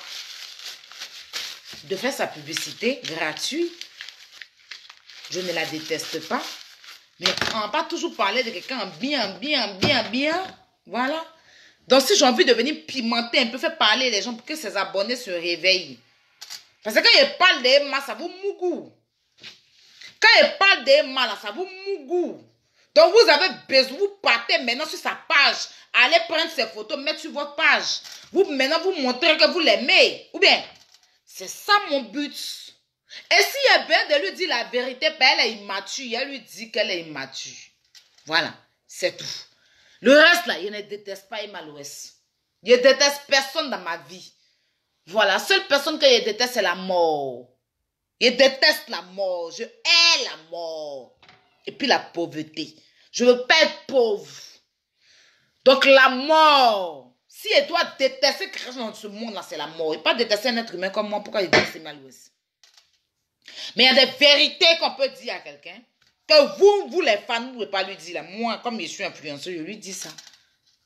de faire sa publicité gratuite. Je ne la déteste pas. Mais on va pas toujours parler de quelqu'un bien. Voilà. Donc si j'ai envie de venir pimenter un peu, faire parler les gens pour que ses abonnés se réveillent. Parce que quand il parle d'Emma, ça vous mougou. Quand il parle d'Emma, là, ça vous mougou. Donc, vous avez besoin, vous partez maintenant sur sa page. Allez prendre ses photos, mettre sur votre page. Maintenant, vous montrez que vous l'aimez. Ou bien, c'est ça mon but. Et s'il y a bien de lui dire la vérité, ben elle est immature. Elle lui dit qu'elle est immature. Voilà, c'est tout. Le reste, là, je ne déteste pas Emma Loès. Je déteste personne dans ma vie. Voilà, la seule personne que je déteste, c'est la mort. Je déteste la mort. Je hais la mort. Et puis la pauvreté. Je ne veux pas être pauvre. Donc la mort. Si elle doit détester quelque chose dans ce monde-là, c'est la mort. Et pas détester un être humain comme moi. Pourquoi il déteste Emma Loès? Mais il y a des vérités qu'on peut dire à quelqu'un. Que vous les fans, vous ne pouvez pas lui dire. Là. Moi, comme je suis influenceuse, je lui dis ça.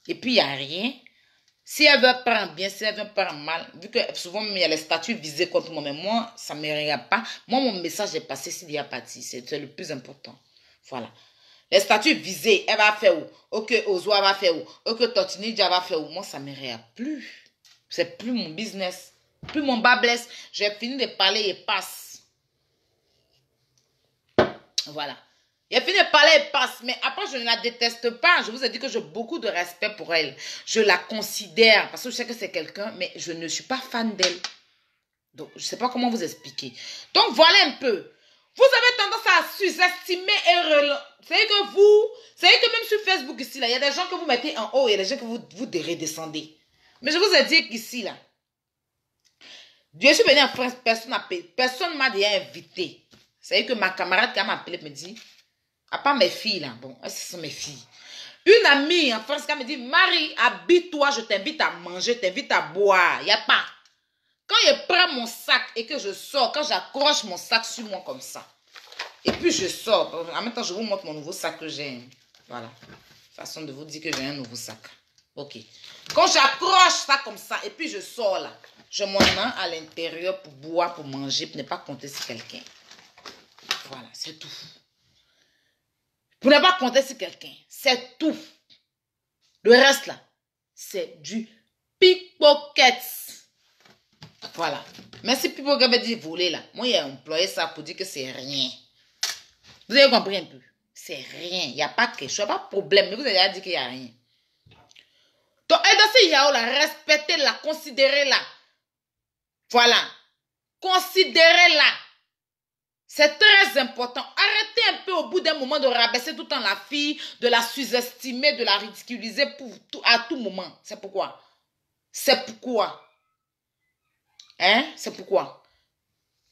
Et puis il n'y a rien. Si elle veut prendre bien, si elle veut prendre mal, vu que souvent il y a les statuts visés contre moi, mais moi, ça ne me regarde pas. Moi, mon message est passé s'il y a parti. C'est le plus important. Voilà. Les statuts visés, elle va faire où? Ok, Ozoa va faire où? Ok, Totinidja va faire où? Moi, ça ne me regarde plus. C'est plus mon business. Plus mon bas blesse. J'ai fini de parler et passe. Voilà. J'ai fini de parler et passe. Mais après, je ne la déteste pas. Je vous ai dit que j'ai beaucoup de respect pour elle. Je la considère parce que je sais que c'est quelqu'un, mais je ne suis pas fan d'elle. Donc, je ne sais pas comment vous expliquer. Donc, voilà un peu. Vous avez tendance à sous-estimer et c'est que même sur Facebook ici, là, il y a des gens que vous mettez en haut et il y a des gens que vous redescendez. Mais je vous ai dit qu'ici, là, je suis venue en France, personne ne m'a déjà invité. C'est que ma camarade qui m'a appelé me dit, à part mes filles, là, bon, ce sont mes filles. Une amie en France qui me dit, Marie, habille-toi, je t'invite à manger, je t'invite à boire. Il n'y a pas. Quand je prends mon sac et que je sors, quand j'accroche mon sac sur moi comme ça, et puis je sors, en même temps je vous montre mon nouveau sac que j'ai. Voilà. Façon de vous dire que j'ai un nouveau sac. Ok. Quand j'accroche ça comme ça, et puis je sors là, je m'en vais à l'intérieur pour boire, pour manger, pour ne pas compter sur quelqu'un. Voilà, c'est tout. Pour ne pas compter sur quelqu'un. C'est tout. Le reste là, c'est du pickpocket. Voilà. Mais si pickpocket veut dire voler là, moi j'ai employé ça pour dire que c'est rien. Vous avez compris un peu? C'est rien. Il n'y a pas quelque chose, pas de problème. Mais vous avez dit qu'il n'y a rien. Donc, et dans ce yao là, respectez-la, considérez-la. Voilà. Considérez-la. C'est très important. Arrêtez un peu au bout d'un moment de rabaisser tout le temps la fille, de la sous-estimer, de la ridiculiser à tout moment. C'est pourquoi. C'est pourquoi. Hein? C'est pourquoi.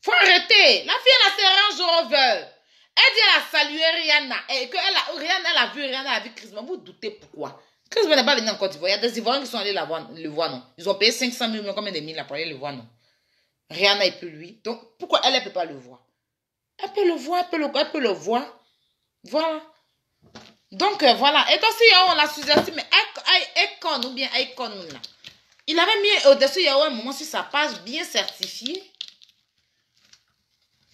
Faut arrêter. La fille, elle a ses ranges au revel. Elle dit elle a salué Rihanna. Et que Rihanna, elle a vu Rihanna, elle a vu Chris. Mais vous doutez pourquoi. Chris n'est pas venu en Côte d'Ivoire. Il y a des Ivoiriens qui sont allés le voir, non. Ils ont payé 500 000, combien de mille là pour aller le voir, non. Rihanna et puis lui. Donc, pourquoi elle ne peut pas le voir? Elle peut le voir, elle peut le voir. Voilà. Donc, voilà. Et donc, si on l'a sous-estimé, Icon ou bien Icon, là. Il avait mis au-dessus, il y a un moment sur sa page bien certifiée.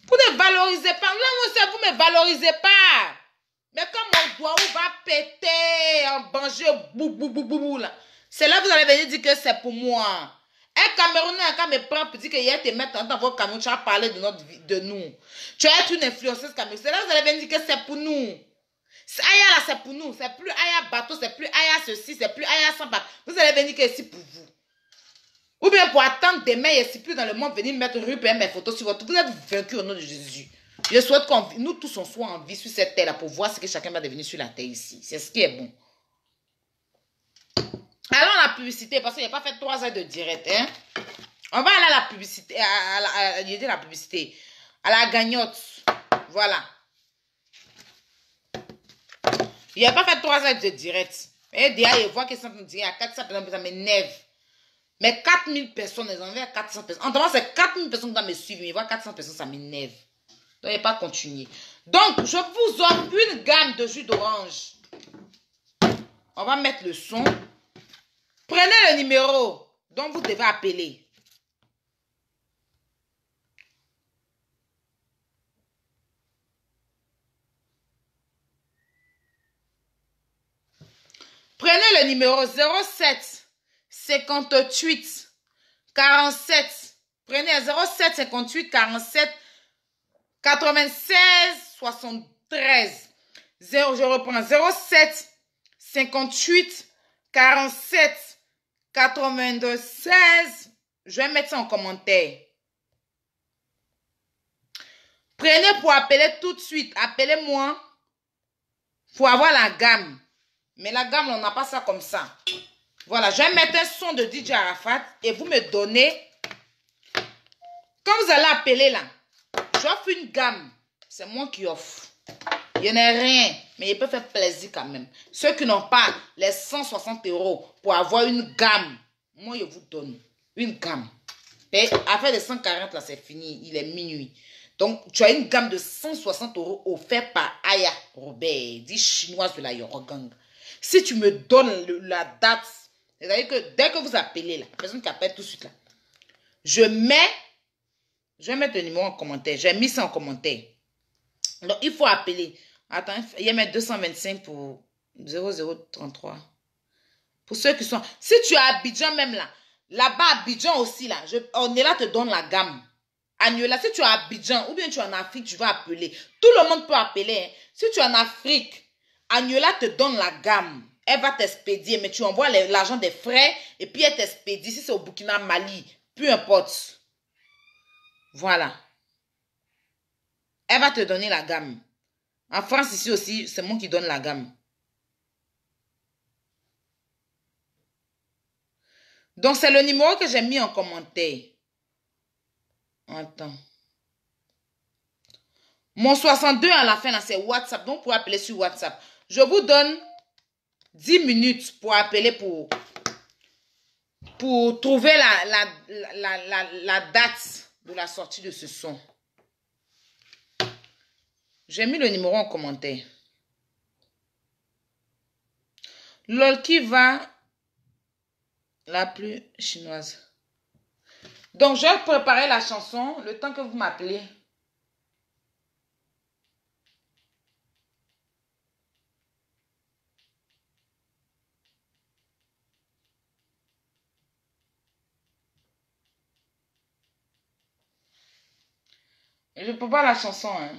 Vous ne valorisez pas. Là, moi, vous ne me valorisez pas. Mais quand mon doigt va péter, en banger, bou, là. C'est là que vous allez venir dire que c'est pour moi. Un Camerounais, quand me prend pour dire qu'il te mettre dans votre camion, tu as parlé de nous. Tu es une influenceuse camerounaise. C'est là que vous allez venir dire que c'est pour nous. Aya là, c'est pour nous. C'est plus Aya bateau, c'est plus Aya ceci, c'est plus Aya sans pape. Vous allez venir que c'est pour vous. Ou bien pour attendre demain, il n'y a plus dans le monde, venir mettre rue et mes photos sur votre... Vous êtes vaincus au nom de Jésus. Je souhaite que nous tous on soit en vie sur cette terre-là pour voir ce que chacun va devenir sur la terre ici. C'est ce qui est bon. Allons à la publicité, parce qu'il n'y a pas fait 3 heures de direct. Hein? On va aller à la publicité, la publicité, à la gagnotte. Voilà. Il n'y a pas fait 3 heures de direct. Et derrière, il voit qu'ils sont en direct à 400 personnes, ça m'énerve. Mais 4000 personnes, ils ont envoyé à 400 personnes. En temps, c'est 4000 personnes qui doivent me suivre. Mais voir 400 personnes, ça m'énerve. Donc, il n'y a pas continuer. Donc, je vous offre une gamme de jus d'orange. On va mettre le son. Prenez le numéro dont vous devez appeler. Prenez le numéro 07 58 47. Prenez 07 58 47 96 73. Je reprends 07 58 47 82 16. Je vais mettre ça en commentaire. Prenez pour appeler tout de suite. Appelez-moi pour avoir la gamme. Mais la gamme, on n'a pas ça comme ça. Voilà, je vais mettre un son de DJ Arafat et vous me donnez. Quand vous allez appeler là, j'offre une gamme. C'est moi qui offre. Il n'y en a rien, mais il peut faire plaisir quand même. Ceux qui n'ont pas les 160 € pour avoir une gamme, moi je vous donne une gamme. Et affaire de 140 là, c'est fini. Il est minuit. Donc, tu as une gamme de 160 € offerte par Aya Robert, dit chinoise de la Yorogang. Si tu me donnes la date, c'est-à-dire que dès que vous appelez, la personne qui appelle tout de suite là, je vais mettre le numéro en commentaire. J'ai mis ça en commentaire. Donc, il faut appeler. Attends, il y a mettre 225 pour 0033. Pour ceux qui sont... Si tu es à Abidjan même là, là-bas à Abidjan aussi là, Onela te donne la gamme. Annuela, si tu es à Abidjan ou bien tu es en Afrique, tu vas appeler. Tout le monde peut appeler. Hein. Si tu es en Afrique, Annuela te donne la gamme. Elle va t'expédier, mais tu envoies l'argent des frais et puis elle t'expédie. Si c'est au Burkina, Mali, peu importe. Voilà. Elle va te donner la gamme. En France, ici aussi, c'est moi qui donne la gamme. Donc, c'est le numéro que j'ai mis en commentaire. Attends. Mon 62 à la fin, là, c'est WhatsApp. Donc, pour appeler sur WhatsApp. Je vous donne 10 minutes pour appeler pour trouver la date de la sortie de ce son. J'ai mis le numéro en commentaire. Lol qui va la plus chinoise. Donc, je vais préparer la chanson le temps que vous m'appelez. Je peux pas la chanson, hein.